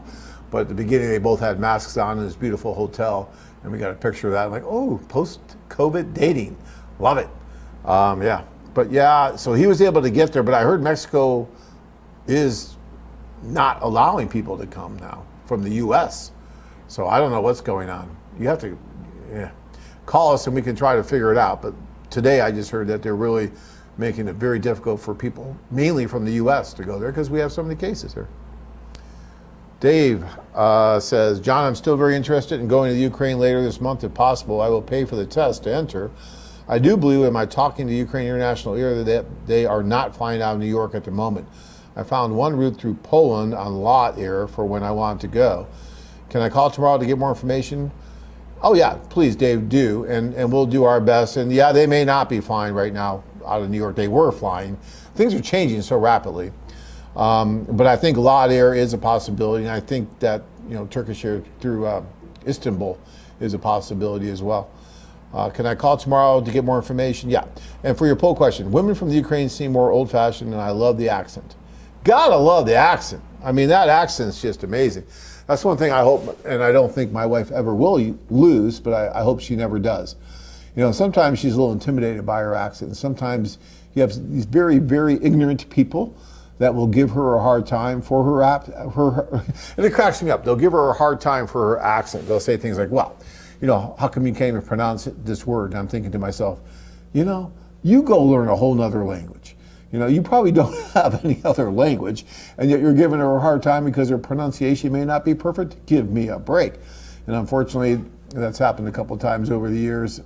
But at the beginning, they both had masks on in this beautiful hotel, and we got a picture of that. I'm like, oh, post-COVID dating. Love it. Yeah, but yeah, so he was able to get there, but I heard Mexico is not allowing people to come now from the U.S. So I don't know what's going on. You have to call us and we can try to figure it out. But today I just heard that they're really making it very difficult for people, mainly from the U.S., to go there because we have so many cases here. Dave says, John, I'm still very interested in going to the Ukraine later this month if possible. I will pay for the test to enter. I do believe in my talking to Ukraine International Air that they are not flying out of New York at the moment. I found one route through Poland on Lot Air for when I want to go. Can I call tomorrow to get more information? Oh yeah, please Dave, do, and we'll do our best. And yeah, they may not be flying right now out of New York. They were flying. Things are changing so rapidly. But I think Lot Air is a possibility, and I think that Turkish Air through Istanbul is a possibility as well. Can I call tomorrow to get more information? Yeah. And for your poll question, women from the Ukraine seem more old-fashioned, and I love the accent. Gotta love the accent. I mean, that accent's just amazing. That's one thing I hope, and I don't think my wife ever will lose, but I hope she never does. Sometimes she's a little intimidated by her accent, and sometimes you have these very, very ignorant people that will give her a hard time for her and it cracks me up. They'll give her a hard time for her accent. They'll say things like, well, how come you can't even pronounce this word? And I'm thinking to myself, you go learn a whole nother language. You probably don't have any other language, and yet you're giving her a hard time because her pronunciation may not be perfect. Give me a break. And unfortunately, that's happened a couple of times over the years.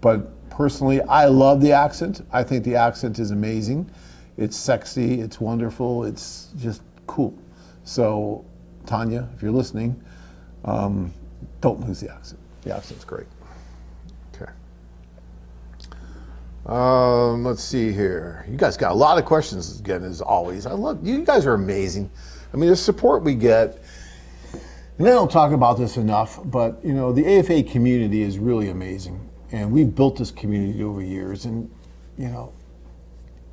But personally, I love the accent. I think the accent is amazing. It's sexy, it's wonderful, it's just cool. So, Tanya, if you're listening, don't lose the accent. The accent's great. Okay. Let's see here. You guys got a lot of questions again, as always. I love you. You guys are amazing. I mean, the support we get, and I don't talk about this enough, but the AFA community is really amazing, and we've built this community over years, and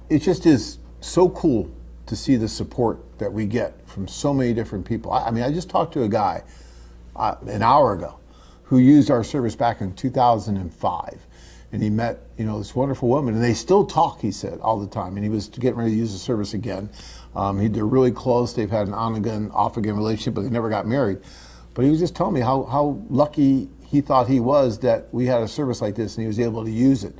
it just is so cool to see the support that we get from so many different people. I mean, I just talked to a guy an hour ago who used our service back in 2005. And he met, this wonderful woman, and they still talk, he said, all the time. And he was getting ready to use the service again. They're really close. They've had an on-again, off-again relationship, but they never got married. But he was just telling me how lucky he thought he was that we had a service like this and he was able to use it.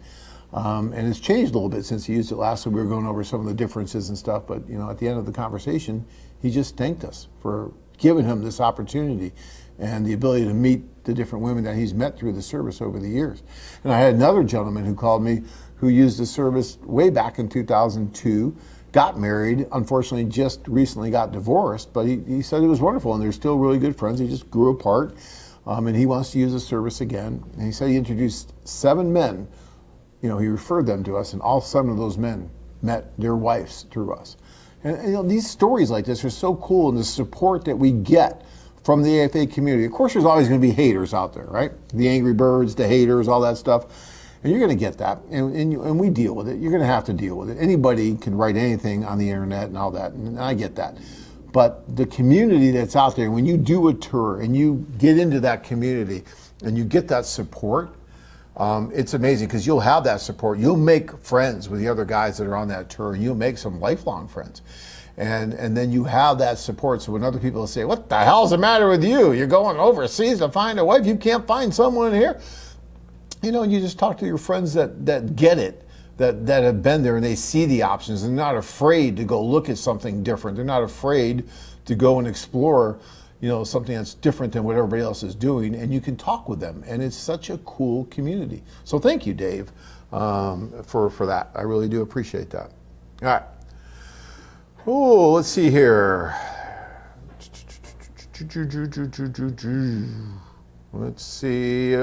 And it's changed a little bit since he used it last, so we were going over some of the differences and stuff. But, at the end of the conversation, he just thanked us for giving him this opportunity and the ability to meet the different women that he's met through the service over the years. And I had another gentleman who called me who used the service way back in 2002, got married, unfortunately just recently got divorced, but he said it was wonderful and they're still really good friends. They just grew apart, and he wants to use the service again. And he said he introduced 7 men. He referred them to us, and all 7 of those men met their wives through us. And these stories like this are so cool, and the support that we get from the AFA community. Of course, there's always going to be haters out there, right? The angry birds, the haters, all that stuff. And you're going to get that, and we deal with it. You're going to have to deal with it. Anybody can write anything on the internet and all that, and I get that. But the community that's out there, when you do a tour and you get into that community and you get that support, it's amazing because you'll have that support. You'll make friends with the other guys that are on that tour, and you'll make some lifelong friends. And then you have that support. So when other people say, what the hell's the matter with you? You're going overseas to find a wife. You can't find someone here. And you just talk to your friends that get it, that have been there and they see the options and not afraid to go look at something different. They're not afraid to go and explore, something that's different than what everybody else is doing. And you can talk with them. And it's such a cool community. So thank you, Dave, for that. I really do appreciate that. All right. Oh, let's see here. Let's see.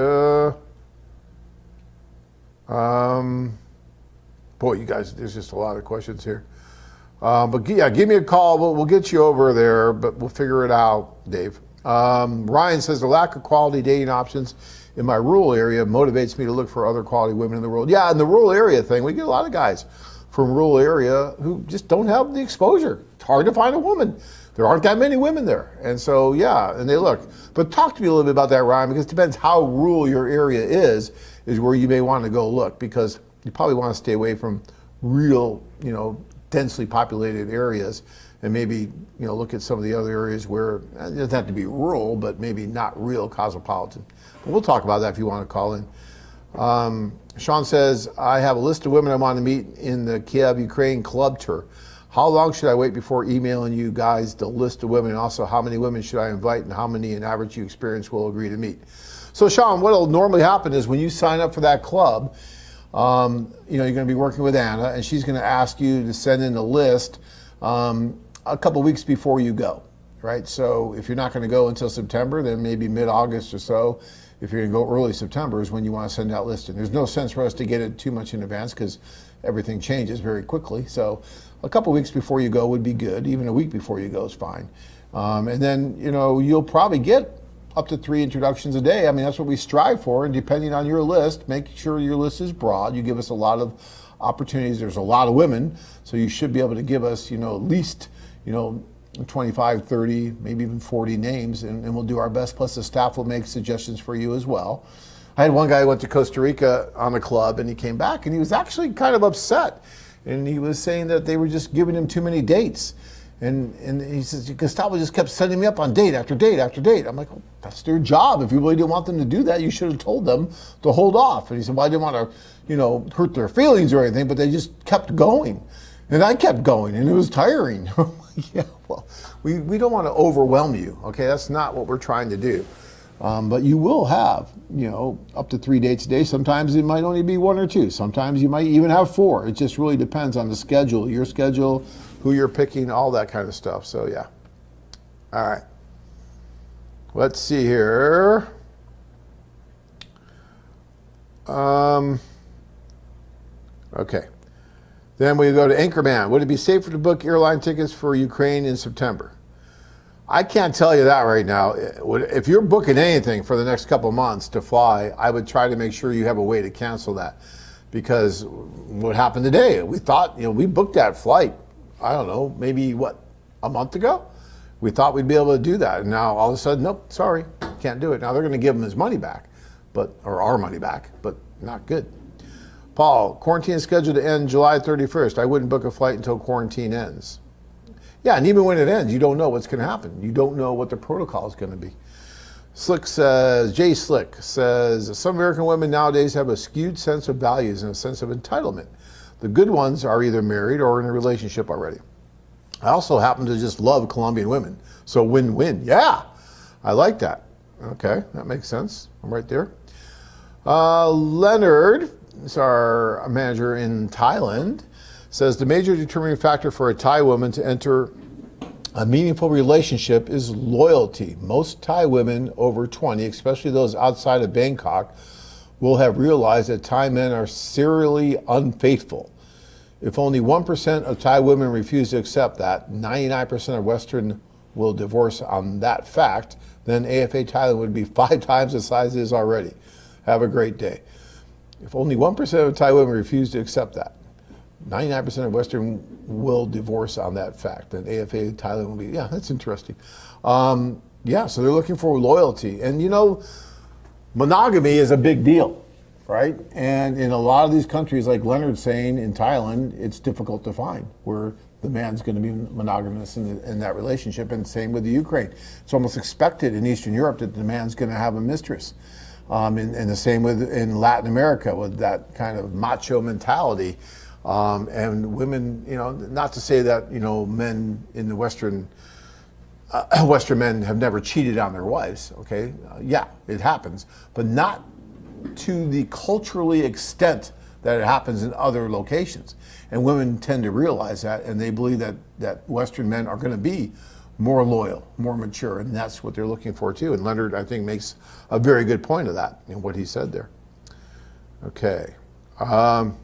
Boy, you guys, there's just a lot of questions here. But yeah, give me a call. We'll get you over there, but we'll figure it out, Dave. Ryan says the lack of quality dating options in my rural area motivates me to look for other quality women in the world. Yeah, in the rural area thing, we get a lot of guys from rural area who just don't have the exposure. It's hard to find a woman. There aren't that many women there. And so, yeah, and they look. But talk to me a little bit about that, Ryan, because it depends how rural your area is where you may want to go look. Because you probably want to stay away from real, densely populated areas, and maybe, look at some of the other areas where it doesn't have to be rural, but maybe not real cosmopolitan. But we'll talk about that if you want to call in. Sean says, I have a list of women I want to meet in the Kiev, Ukraine club tour. How long should I wait before emailing you guys the list of women? And also, how many women should I invite, and how many in average you experience will agree to meet? So Sean, what will normally happen is when you sign up for that club, you're going to be working with Anna, and she's going to ask you to send in a list a couple weeks before you go, right? So if you're not going to go until September, then maybe mid-August or so. If you're going to go early September is when you want to send that list in. There's no sense for us to get it too much in advance because everything changes very quickly. So a couple weeks before you go would be good. Even a week before you go is fine. And then, you'll probably get up to 3 introductions a day. I mean, that's what we strive for. And depending on your list, make sure your list is broad. You give us a lot of opportunities. There's a lot of women, so you should be able to give us, at least, 25, 30, maybe even 40 names, and we'll do our best. Plus the staff will make suggestions for you as well. I had one guy who went to Costa Rica on a club, and he came back and he was actually kind of upset. And he was saying that they were just giving him too many dates. And he says, Gustavo just kept sending me up on date after date after date. I'm like, oh, that's their job. If you really didn't want them to do that, you should have told them to hold off. And he said, well, I didn't want to, hurt their feelings or anything, but they just kept going. And I kept going, and it was tiring. Yeah, well, we don't want to overwhelm you, okay? That's not what we're trying to do. But you will have, up to 3 dates a day. Sometimes it might only be 1 or 2. Sometimes you might even have 4. It just really depends on the schedule, your schedule, who you're picking, all that kind of stuff. So, yeah. All right. Let's see here. Okay. Then we go to Anchorman. Would it be safer to book airline tickets for Ukraine in September? I can't tell you that right now. If you're booking anything for the next couple months to fly, I would try to make sure you have a way to cancel that. Because what happened today, we thought, we booked that flight, I don't know, maybe a month ago? We thought we'd be able to do that. And now all of a sudden, nope, sorry, can't do it. Now they're going to give him his money back, or our money back, but not good. Paul, quarantine is scheduled to end July 31st. I wouldn't book a flight until quarantine ends. Yeah, and even when it ends, you don't know what's going to happen. You don't know what the protocol is going to be. Jay Slick says, some American women nowadays have a skewed sense of values and a sense of entitlement. The good ones are either married or in a relationship already. I also happen to just love Colombian women. So win-win. Yeah, I like that. Okay, that makes sense. I'm right there. Leonard, is our manager in Thailand, says the major determining factor for a Thai woman to enter a meaningful relationship is loyalty. Most Thai women over 20, especially those outside of Bangkok, will have realized that Thai men are serially unfaithful. If only 1% of Thai women refuse to accept that, 99% of Western will divorce on that fact, then AFA Thailand would be 5 times the size it is already. Have a great day. If only 1% of Thai women refuse to accept that, 99% of Western will divorce on that fact. Then AFA Thailand will be, yeah, that's interesting. So they're looking for loyalty. And monogamy is a big deal, right? And in a lot of these countries, like Leonard's saying, in Thailand, it's difficult to find where the man's going to be monogamous in that relationship. And same with the Ukraine. It's almost expected in Eastern Europe that the man's going to have a mistress. And the same in Latin America with that kind of macho mentality. And women, not to say that, men in the Western men have never cheated on their wives, okay? Yeah, it happens, but not to the culturally extent that it happens in other locations. And women tend to realize that, and they believe that Western men are going to be more loyal, more mature, and that's what they're looking for too. And Leonard, I think, makes a very good point of that in what he said there. Okay. I'm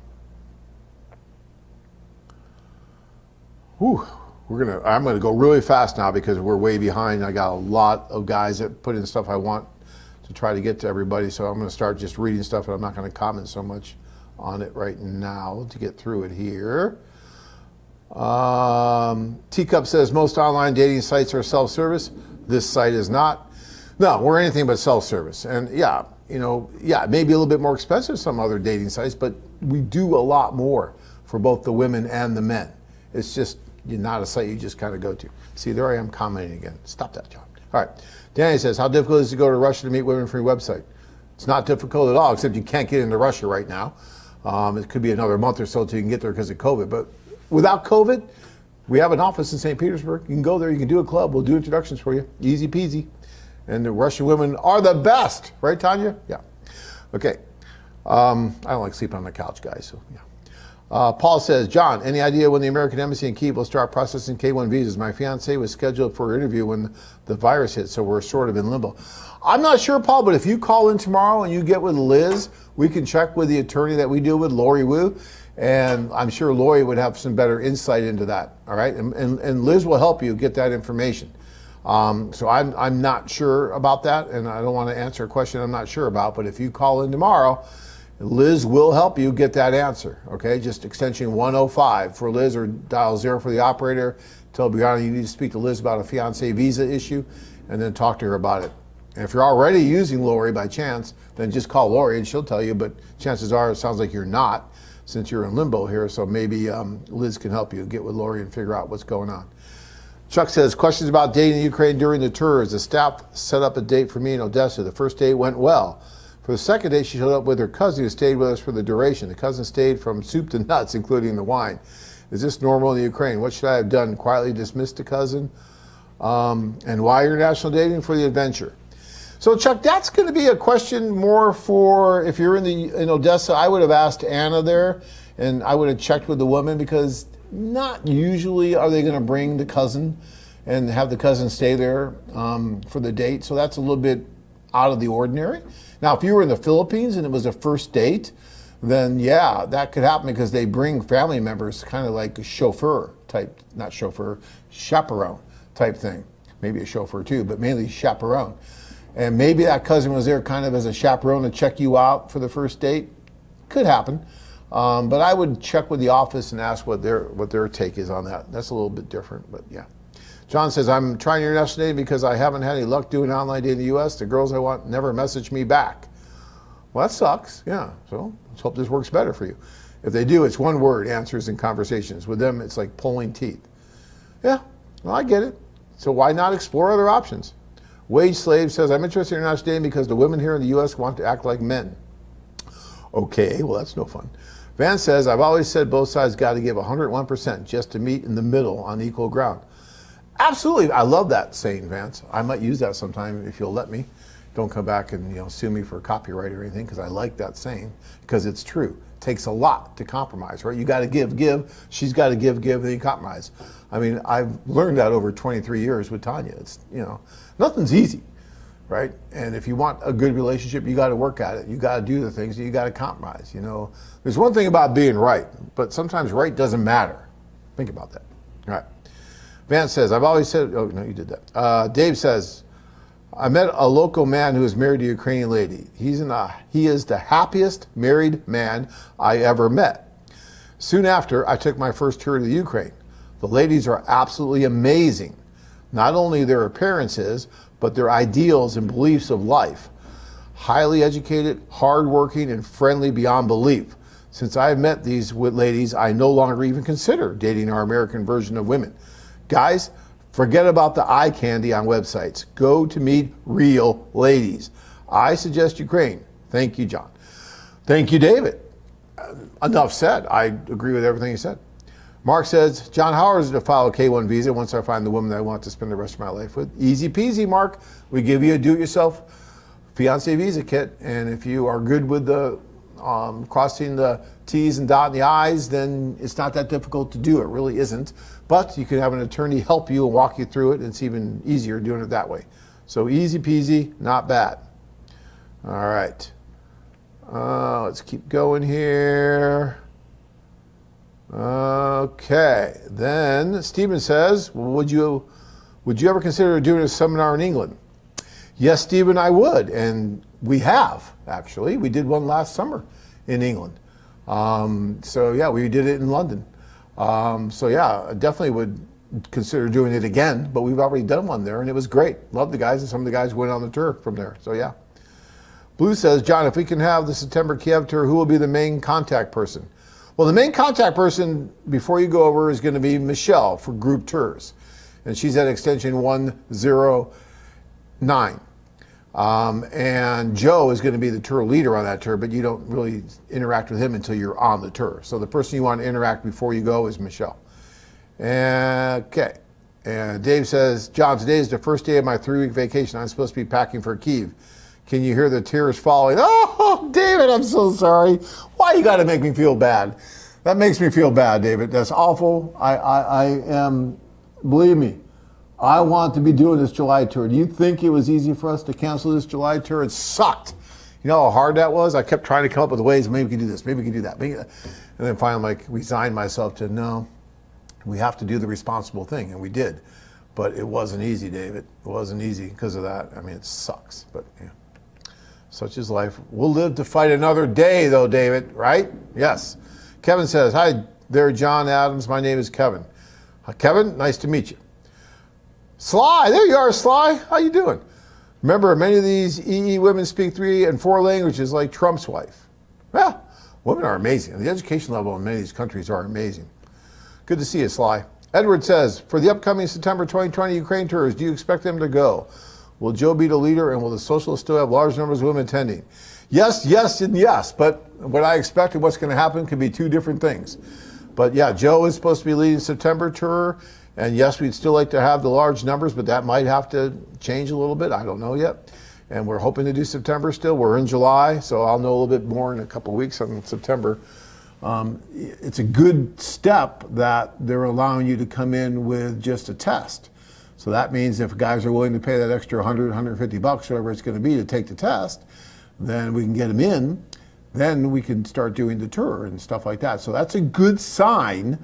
gonna go really fast now because we're way behind. I got a lot of guys that put in stuff I want to try to get to everybody, so I'm gonna start just reading stuff, and I'm not gonna comment so much on it right now to get through it here. Teacup says most online dating sites are self-service. This site is not. No, we're anything but self-service. And it may be a little bit more expensive than some other dating sites, but we do a lot more for both the women and the men. It's just not a site you just kind of go to. See, there I am commenting again. Stop that, John. All right. Danny says, how difficult is it to go to Russia to meet women for your website? It's not difficult at all, except you can't get into Russia right now. It could be another month or so till you can get there because of COVID. But without COVID, we have an office in St. Petersburg. You can go there, you can do a club. We'll do introductions for you. Easy peasy. And the Russian women are the best. Right, Tanya? Yeah. Okay. I don't like sleeping on the couch, guys, so yeah. Paul says, John, any idea when the American Embassy in Kyiv will start processing K-1 visas? My fiance was scheduled for an interview when the virus hit, so we're sort of in limbo. I'm not sure, Paul, but if you call in tomorrow and you get with Liz, we can check with the attorney that we deal with, Lori Wu, and I'm sure Lori would have some better insight into that, all right? And Liz will help you get that information. So I'm not sure about that, and I don't want to answer a question I'm not sure about, but if you call in tomorrow, Liz will help you get that answer, okay? Just extension 105 for Liz, or dial 0 for the operator. Tell Brianna you need to speak to Liz about a fiancé visa issue, and then talk to her about it. And if you're already using Lori by chance, then just call Lori and she'll tell you, but chances are it sounds like you're not, since you're in limbo here, so maybe Liz can help you get with Lori and figure out what's going on. Chuck says, questions about dating in Ukraine during the tours. The staff set up a date for me in Odessa. The first date went well. For the second day, she showed up with her cousin who stayed with us for the duration. The cousin stayed from soup to nuts, including the wine. Is this normal in Ukraine? What should I have done? Quietly dismissed the cousin? And why international dating? For the adventure. So, Chuck, that's going to be a question more for, if you're in Odessa, I would have asked Anna there, and I would have checked with the woman, because not usually are they going to bring the cousin and have the cousin stay there for the date. So that's a little bit out of the ordinary. Now, if you were in the Philippines and it was a first date, then yeah, that could happen, because they bring family members, kind of like a chauffeur type, not chauffeur, chaperone type thing. Maybe a chauffeur too, but mainly chaperone. And maybe that cousin was there kind of as a chaperone to check you out for the first date. Could happen. But I would check with the office and ask what their take is on that. That's a little bit different, but yeah. John says, I'm trying international dating because I haven't had any luck doing online dating in the U.S. The girls I want never message me back. Well, that sucks, yeah. So let's hope this works better for you. If they do, it's one word, answers and conversations. With them, it's like pulling teeth. Yeah, well, I get it. So why not explore other options? Wage Slave says, I'm interested in international dating because the women here in the U.S. want to act like men. Okay, well, that's no fun. Van says, I've always said both sides got to give 101% just to meet in the middle on equal ground. Absolutely. I love that saying, Vance. I might use that sometime if you'll let me. Don't come back and sue me for copyright or anything, because I like that saying, because it's true. It takes a lot to compromise, right? You got to give. She's got to give, then you compromise. I mean, I've learned that over 23 years with Tanya. It's, nothing's easy, right? And if you want a good relationship, you got to work at it. You got to do the things, you got to compromise. There's one thing about being right, but sometimes right doesn't matter. Think about that. All right. Vance says, I've always said, oh, no, you did that. Dave says, I met a local man who is married to a Ukrainian lady. He is the happiest married man I ever met. Soon after, I took my first tour to the Ukraine. The ladies are absolutely amazing. Not only their appearances, but their ideals and beliefs of life. Highly educated, hardworking, and friendly beyond belief. Since I have met these ladies, I no longer even consider dating our American version of women. Guys, forget about the eye candy on websites. Go to meet real ladies. I suggest Ukraine. Thank you, John. Thank you, David. Enough said. I agree with everything you said. Mark says, John, how hard is it to file a K-1 visa once I find the woman that I want to spend the rest of my life with? Easy peasy, Mark. We give you a do-it-yourself fiancé visa kit, and if you are good with the crossing the T's and dotting the I's, then it's not that difficult to do. It really isn't. But you can have an attorney help you and walk you through it, and it's even easier doing it that way. So easy peasy, not bad. All right. Let's keep going here. Okay. Then Stephen says, well, would you ever consider doing a seminar in England? Yes, Stephen, I would. And we have, actually. We did one last summer in England. So yeah, we did it in London. So yeah, I definitely would consider doing it again, but we've already done one there and it was great. Loved the guys, and some of the guys went on the tour from there. So yeah. Blue says, John, if we can have the September Kiev tour, who will be the main contact person? Well, the main contact person before you go over is going to be Michelle for group tours. And she's at extension 109. And Joe is going to be the tour leader on that tour, but you don't really interact with him until you're on the tour. So the person you want to interact before you go is Michelle. Okay. And Dave says, John, today is the first day of my 3-week vacation. I'm supposed to be packing for Kiev. Can you hear the tears falling? Oh, David, I'm so sorry. Why you got to make me feel bad? That makes me feel bad, David. That's awful. I am, believe me, I want to be doing this July tour. Do you think it was easy for us to cancel this July tour? It sucked. You know how hard that was? I kept trying to come up with ways, maybe we can do this, maybe we can do that. And then finally, resigned myself to, no, we have to do the responsible thing, and we did. But it wasn't easy, David. It wasn't easy because of that. I mean, it sucks, but yeah. Such is life. We'll live to fight another day, though, David, right? Yes. Kevin says, hi there, John Adams. My name is Kevin. Kevin, nice to meet you. Sly, there you are, Sly. How you doing? Remember, many of these EE women speak 3 and 4 languages like Trump's wife. Well, women are amazing. The education level in many of these countries are amazing. Good to see you, Sly. Edward says, for the upcoming September 2020 Ukraine tours, do you expect them to go? Will Joe be the leader, and will the socialists still have large numbers of women attending? Yes, yes, and yes. But what I expect and what's going to happen could be 2 different things. But yeah, Joe is supposed to be leading September tour. And yes, we'd still like to have the large numbers, but that might have to change a little bit. I don't know yet. And we're hoping to do September still. We're in July, so I'll know a little bit more in a couple of weeks on September. It's a good step that they're allowing you to come in with just a test. So that means if guys are willing to pay that extra 100, 150 bucks, whatever it's going to be to take the test, then we can get them in. Then we can start doing the tour and stuff like that. So that's a good sign.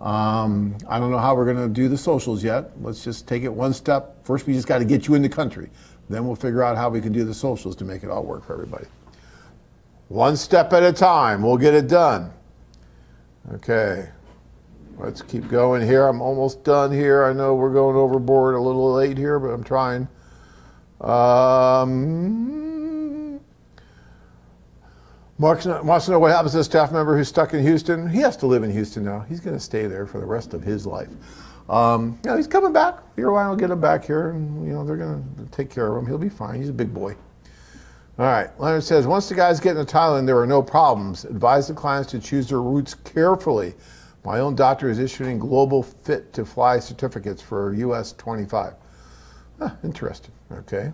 I don't know how we're going to do the socials yet. Let's just take it one step. First, we just got to get you in the country. Then we'll figure out how we can do the socials to make it all work for everybody. One step at a time. We'll get it done. Okay. Let's keep going here. I'm almost done here. I know we're going overboard a little late here, but I'm trying. Mark wants to know what happens to a staff member who's stuck in Houston. He has to live in Houston now. He's going to stay there for the rest of his life. He's coming back. Airline will get him back here, and they're going to take care of him. He'll be fine. He's a big boy. All right. Leonard says, once the guys get into Thailand, there are no problems. Advise the clients to choose their routes carefully. My own doctor is issuing global fit to fly certificates for US 25. Interesting. Okay.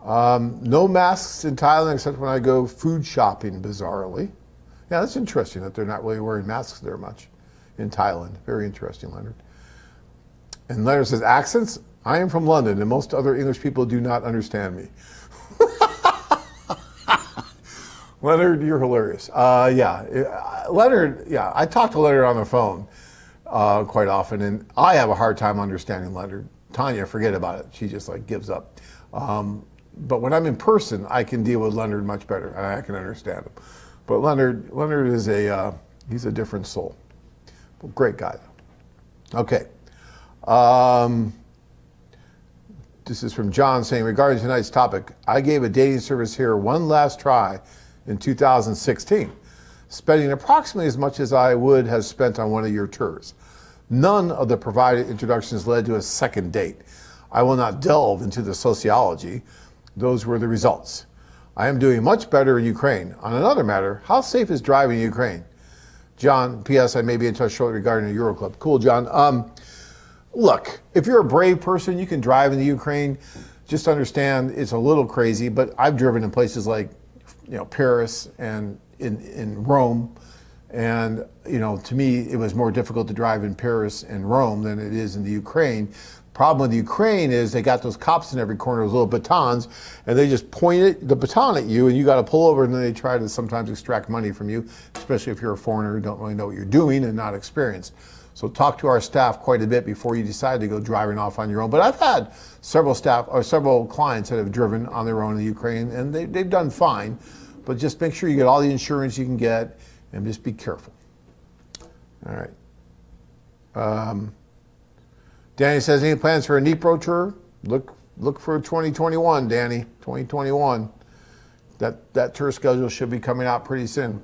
No masks in Thailand except when I go food shopping, bizarrely. Yeah, that's interesting that they're not really wearing masks there much in Thailand. Very interesting, Leonard. And Leonard says, accents? I am from London, and most other English people do not understand me. Leonard, you're hilarious. Leonard, I talk to Leonard on the phone quite often, and I have a hard time understanding Leonard. Tanya, forget about it. She just gives up. But when I'm in person, I can deal with Leonard much better, and I can understand him. But Leonard is he's a different soul. But great guy, though. Okay. This is from John saying, regarding tonight's topic, I gave a dating service here one last try in 2016, spending approximately as much as I would have spent on one of your tours. None of the provided introductions led to a second date. I will not delve into the sociology. Those were the results. I am doing much better in Ukraine. On another matter, how safe is driving in Ukraine? John, P.S. I may be in touch shortly regarding a Euro Club. Cool, John. Look, if you're a brave person, you can drive in the Ukraine. Just understand it's a little crazy, but I've driven in places like Paris and in Rome. And, to me, it was more difficult to drive in Paris and Rome than it is in the Ukraine. Problem with the Ukraine is they got those cops in every corner, those little batons, and they just point the baton at you, and you got to pull over, and then they try to sometimes extract money from you, especially if you're a foreigner who don't really know what you're doing and not experienced. So talk to our staff quite a bit before you decide to go driving off on your own. But I've had several clients that have driven on their own in the Ukraine, and they've done fine. But just make sure you get all the insurance you can get, and just be careful. All right. Danny says, any plans for a Dnipro tour? Look for 2021, Danny. 2021. That tour schedule should be coming out pretty soon.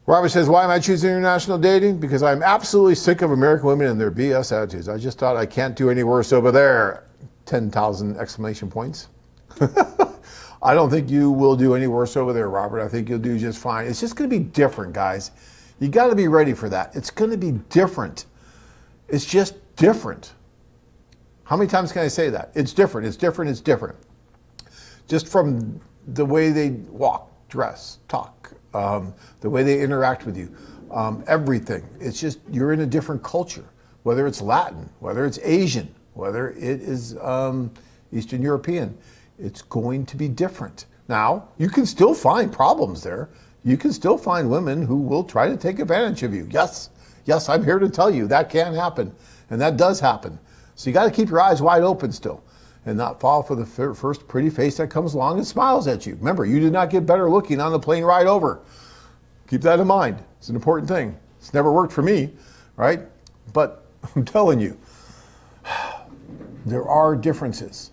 Robert says, why am I choosing international dating? Because I'm absolutely sick of American women and their BS attitudes. I just thought I can't do any worse over there. 10,000 exclamation points. I don't think you will do any worse over there, Robert. I think you'll do just fine. It's just going to be different, guys. You got to be ready for that. It's going to be different. It's just different. How many times can I say that? It's different. It's different. It's different. Just from the way they walk, dress, talk, the way they interact with you, everything. It's just, you're in a different culture, whether it's Latin, whether it's Asian, whether it is Eastern European. It's going to be different. Now, you can still find problems there. You can still find women who will try to take advantage of you. Yes, I'm here to tell you that can happen, and that does happen. So you got to keep your eyes wide open still and not fall for the first pretty face that comes along and smiles at you. Remember, you did not get better looking on the plane ride over. Keep that in mind. It's an important thing. It's never worked for me, right? But I'm telling you, there are differences.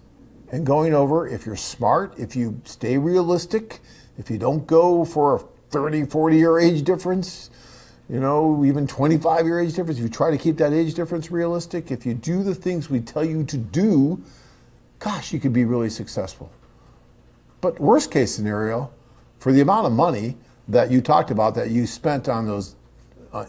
And going over, if you're smart, if you stay realistic, if you don't go for a 30, 40-year age difference, even 25-year age difference, if you try to keep that age difference realistic, if you do the things we tell you to do, gosh, you could be really successful. But worst case scenario, for the amount of money that you talked about that you spent on those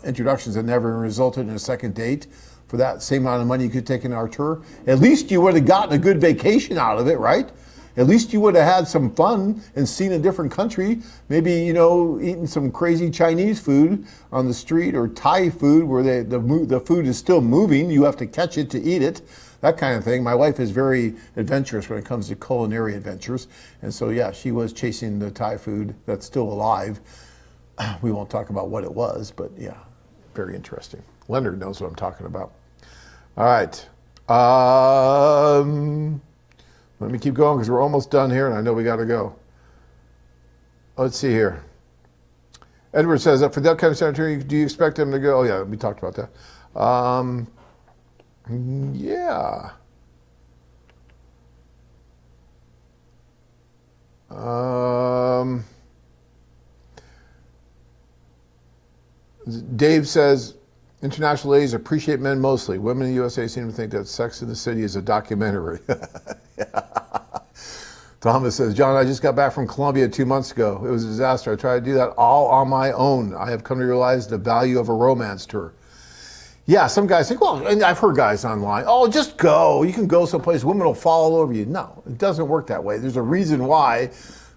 introductions that never resulted in a second date, for that same amount of money you could take in our tour, at least you would have gotten a good vacation out of it, right? At least you would have had some fun and seen a different country. Maybe, eating some crazy Chinese food on the street, or Thai food where the food is still moving. You have to catch it to eat it, that kind of thing. My wife is very adventurous when it comes to culinary adventures. And so, yeah, she was chasing the Thai food that's still alive. We won't talk about what it was, but yeah, very interesting. Leonard knows what I'm talking about. All right. Let me keep going because we're almost done here and I know we got to go. Let's see here. Edward says, for that kind of cemetery, do you expect them to go? Oh, yeah, we talked about that. Yeah. Dave says, international ladies appreciate men mostly. Women in the USA seem to think that Sex in the City is a documentary. Yeah. Thomas says, John, I just got back from Colombia 2 months ago. It was a disaster. I tried to do that all on my own. I have come to realize the value of a romance tour. Yeah, some guys think, well, and I've heard guys online, oh, just go. You can go someplace, women will fall all over you. No, it doesn't work that way. There's a reason why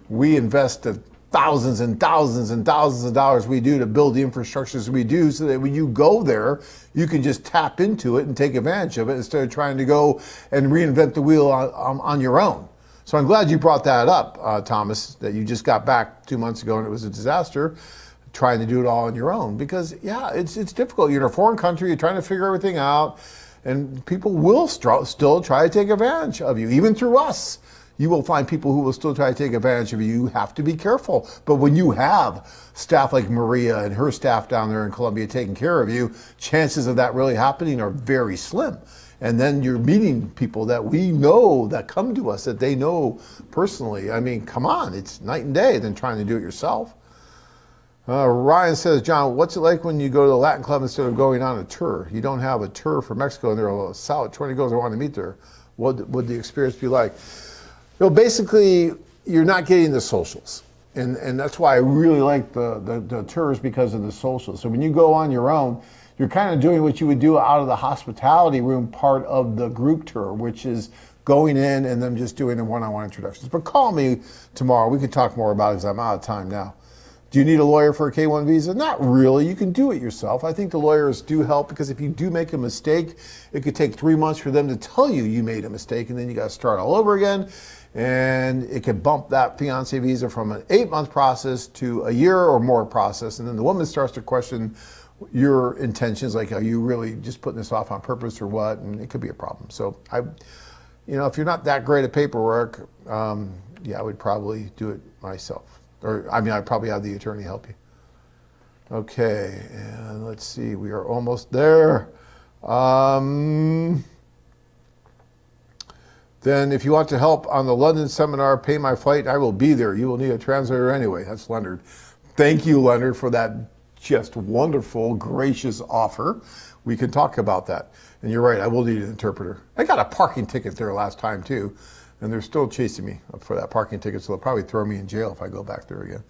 we invest the thousands and thousands and thousands of dollars we do to build the infrastructures we do, so that when you go there, you can just tap into it and take advantage of it instead of trying to go and reinvent the wheel on your own. So I'm glad you brought that up, Thomas, that you just got back 2 months ago and it was a disaster, trying to do it all on your own. Because, yeah, it's difficult. You're in a foreign country, you're trying to figure everything out, and people will still try to take advantage of you, even through us. You will find people who will still try to take advantage of you. You have to be careful. But when you have staff like Maria and her staff down there in Colombia taking care of you, chances of that really happening are very slim. And then you're meeting people that we know that come to us that they know personally. I mean, come on, it's night and day than trying to do it yourself. Ryan says, John, what's it like when you go to the Latin Club instead of going on a tour? You don't have a tour for Mexico and there are a solid 20 girls I want to meet there. What would the experience be like? Basically, you're not getting the socials. And that's why I really like the tours, because of the socials. So when you go on your own, you're kind of doing what you would do out of the hospitality room part of the group tour, which is going in and then just doing the one-on-one introductions. But call me tomorrow. We can talk more about it because I'm out of time now. Do you need a lawyer for a K-1 visa? Not really. You can do it yourself. I think the lawyers do help, because if you do make a mistake, it could take 3 months for them to tell you you made a mistake, and then you got to start all over again. And it could bump that fiancé visa from an 8-month process to a year or more process. And then the woman starts to question your intentions, like, are you really just putting this off on purpose or what? And it could be a problem. So if you're not that great at paperwork, I would probably do it myself. I'd probably have the attorney help you. Okay, and let's see, we are almost there. Then if you want to help on the London seminar, pay my flight, I will be there. You will need a translator anyway. That's Leonard. Thank you, Leonard, for that just wonderful, gracious offer. We can talk about that. And you're right, I will need an interpreter. I got a parking ticket there last time too, and they're still chasing me for that parking ticket, so they'll probably throw me in jail if I go back there again.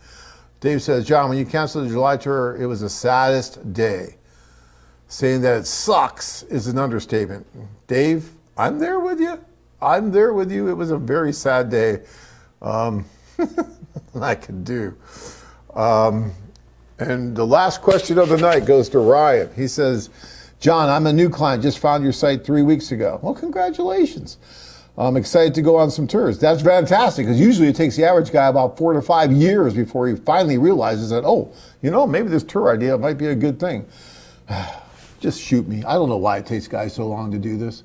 Dave says, John, when you canceled the July tour, it was the saddest day. Saying that it sucks is an understatement. Dave, I'm there with you. I'm there with you. It was a very sad day. I could do. And the last question of the night goes to Ryan. He says, John, I'm a new client, just found your site 3 weeks ago. Well, congratulations. I'm excited to go on some tours. That's fantastic, because usually it takes the average guy about 4 to 5 years before he finally realizes that, oh, you know, maybe this tour idea might be a good thing. Just shoot me. I don't know why it takes guys so long to do this.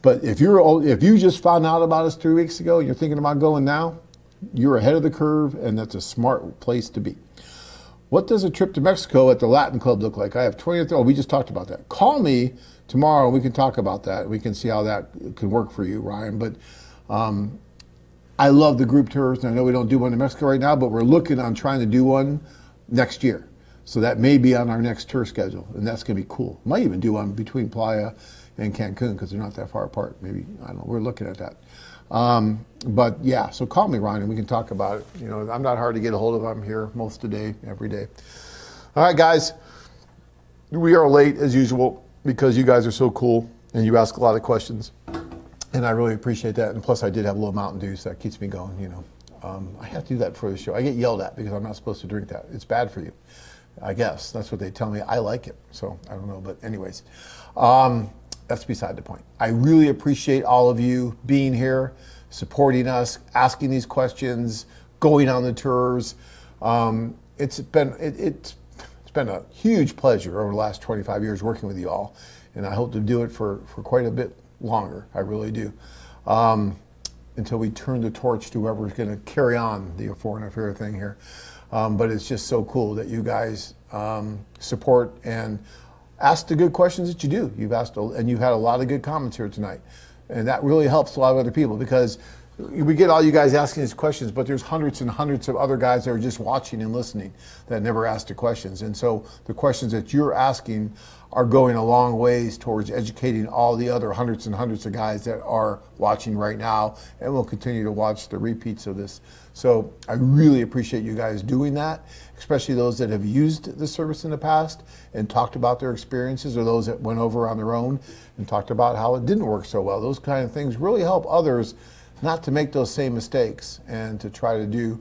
But if you just found out about us 3 weeks ago and you're thinking about going now, you're ahead of the curve, and that's a smart place to be. What does a trip to Mexico at the Latin Club look like? I have 20 we just talked about that. Call me tomorrow and we can talk about that. We can see how that can work for you, Ryan. But I love the group tours, and I know we don't do one in Mexico right now, but we're looking on trying to do one next year. So that may be on our next tour schedule, and that's going to be cool. Might even do one between Playa and Cancun, because they're not that far apart. Maybe, I don't know, we're looking at that. But yeah, so call me, Ryan, and we can talk about it. You know, I'm not hard to get a hold of. I'm here most of the day, every day. All right, guys, we are late as usual because you guys are so cool and you ask a lot of questions, and I really appreciate that. And plus, I did have a little Mountain Dew, so that keeps me going. You know, I have to do that for the show. I get yelled at because I'm not supposed to drink that. It's bad for you, I guess. That's what they tell me. I like it, so I don't know. But anyways. That's beside the point. I really appreciate all of you being here, supporting us, asking these questions, going on the tours. It's been a huge pleasure over the last 25 years working with you all, and I hope to do it for quite a bit longer. I really do, until we turn the torch to whoever's going to carry on the foreign affair thing here. But it's just so cool that you guys support and ask the good questions that you do. You've asked, and you've had a lot of good comments here tonight. And that really helps a lot of other people, because we get all you guys asking these questions, but there's hundreds and hundreds of other guys that are just watching and listening that never asked the questions. And so the questions that you're asking are going a long ways towards educating all the other hundreds and hundreds of guys that are watching right now and will continue to watch the repeats of this. So I really appreciate you guys doing that, especially those that have used the service in the past and talked about their experiences, or those that went over on their own and talked about how it didn't work so well. Those kind of things really help others not to make those same mistakes and to try to do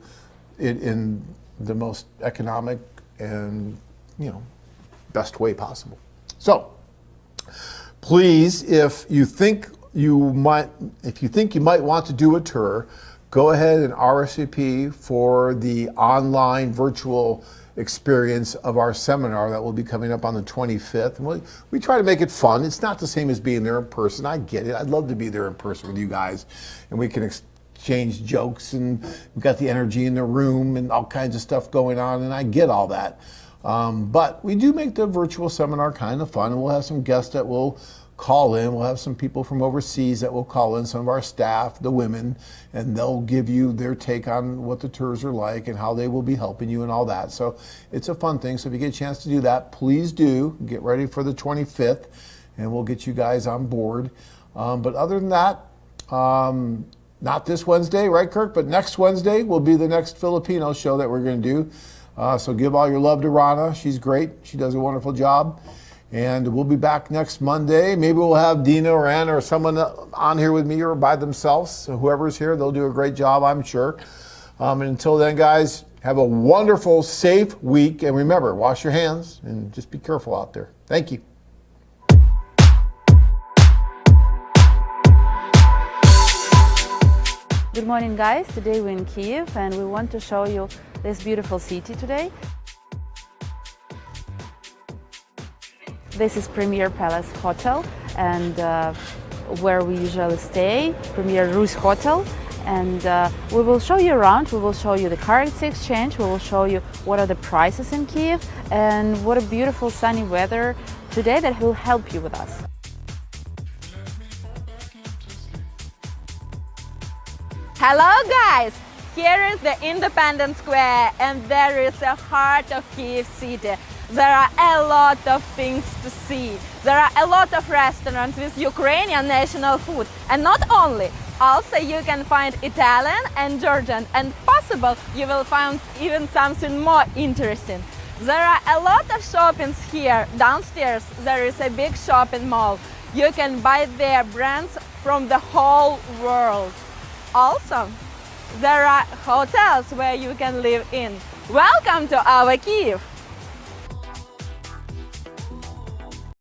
it in the most economic and, you know, best way possible. So please, if you think you might want to do a tour, go ahead and RSVP for the online virtual experience of our seminar that will be coming up on the 25th. And we try to make it fun. It's not the same as being there in person. I get it. I'd love to be there in person with you guys, and we can exchange jokes, and we've got the energy in the room and all kinds of stuff going on, and I get all that. But we do make the virtual seminar kind of fun, and we'll have some guests that will call in. We'll have some people from overseas that will call in, some of our staff, the women, and they'll give you their take on what the tours are like and how they will be helping you and all that. So it's a fun thing. So if you get a chance to do that, please do. Get ready for the 25th, and we'll get you guys on board. But other than that, not this Wednesday, right, Kirk? But next Wednesday will be the next Filipino show that we're going to do. So give all your love to Rana. She's great. She does a wonderful job. And we'll be back next Monday. Maybe we'll have Dina or Anna or someone on here with me or by themselves. So whoever's here, they'll do a great job, I'm sure. And until then, guys, have a wonderful, safe week. And remember, wash your hands and just be careful out there. Thank you. Good morning, guys. Today we're in Kyiv, and we want to show you this beautiful city today. This is Premier Palace Hotel, and where we usually stay, Premier Rus Hotel. And we will show you around, we will show you the currency exchange, we will show you what are the prices in Kyiv, and what a beautiful sunny weather today that will help you with us. Hello guys! Here is the Independence Square and there is the heart of Kyiv city. There are a lot of things to see. There are a lot of restaurants with Ukrainian national food. And not only, also you can find Italian and Georgian, and possible you will find even something more interesting. There are a lot of shoppings here. Downstairs there is a big shopping mall. You can buy their brands from the whole world. Also, there are hotels where you can live in. Welcome to our Kyiv!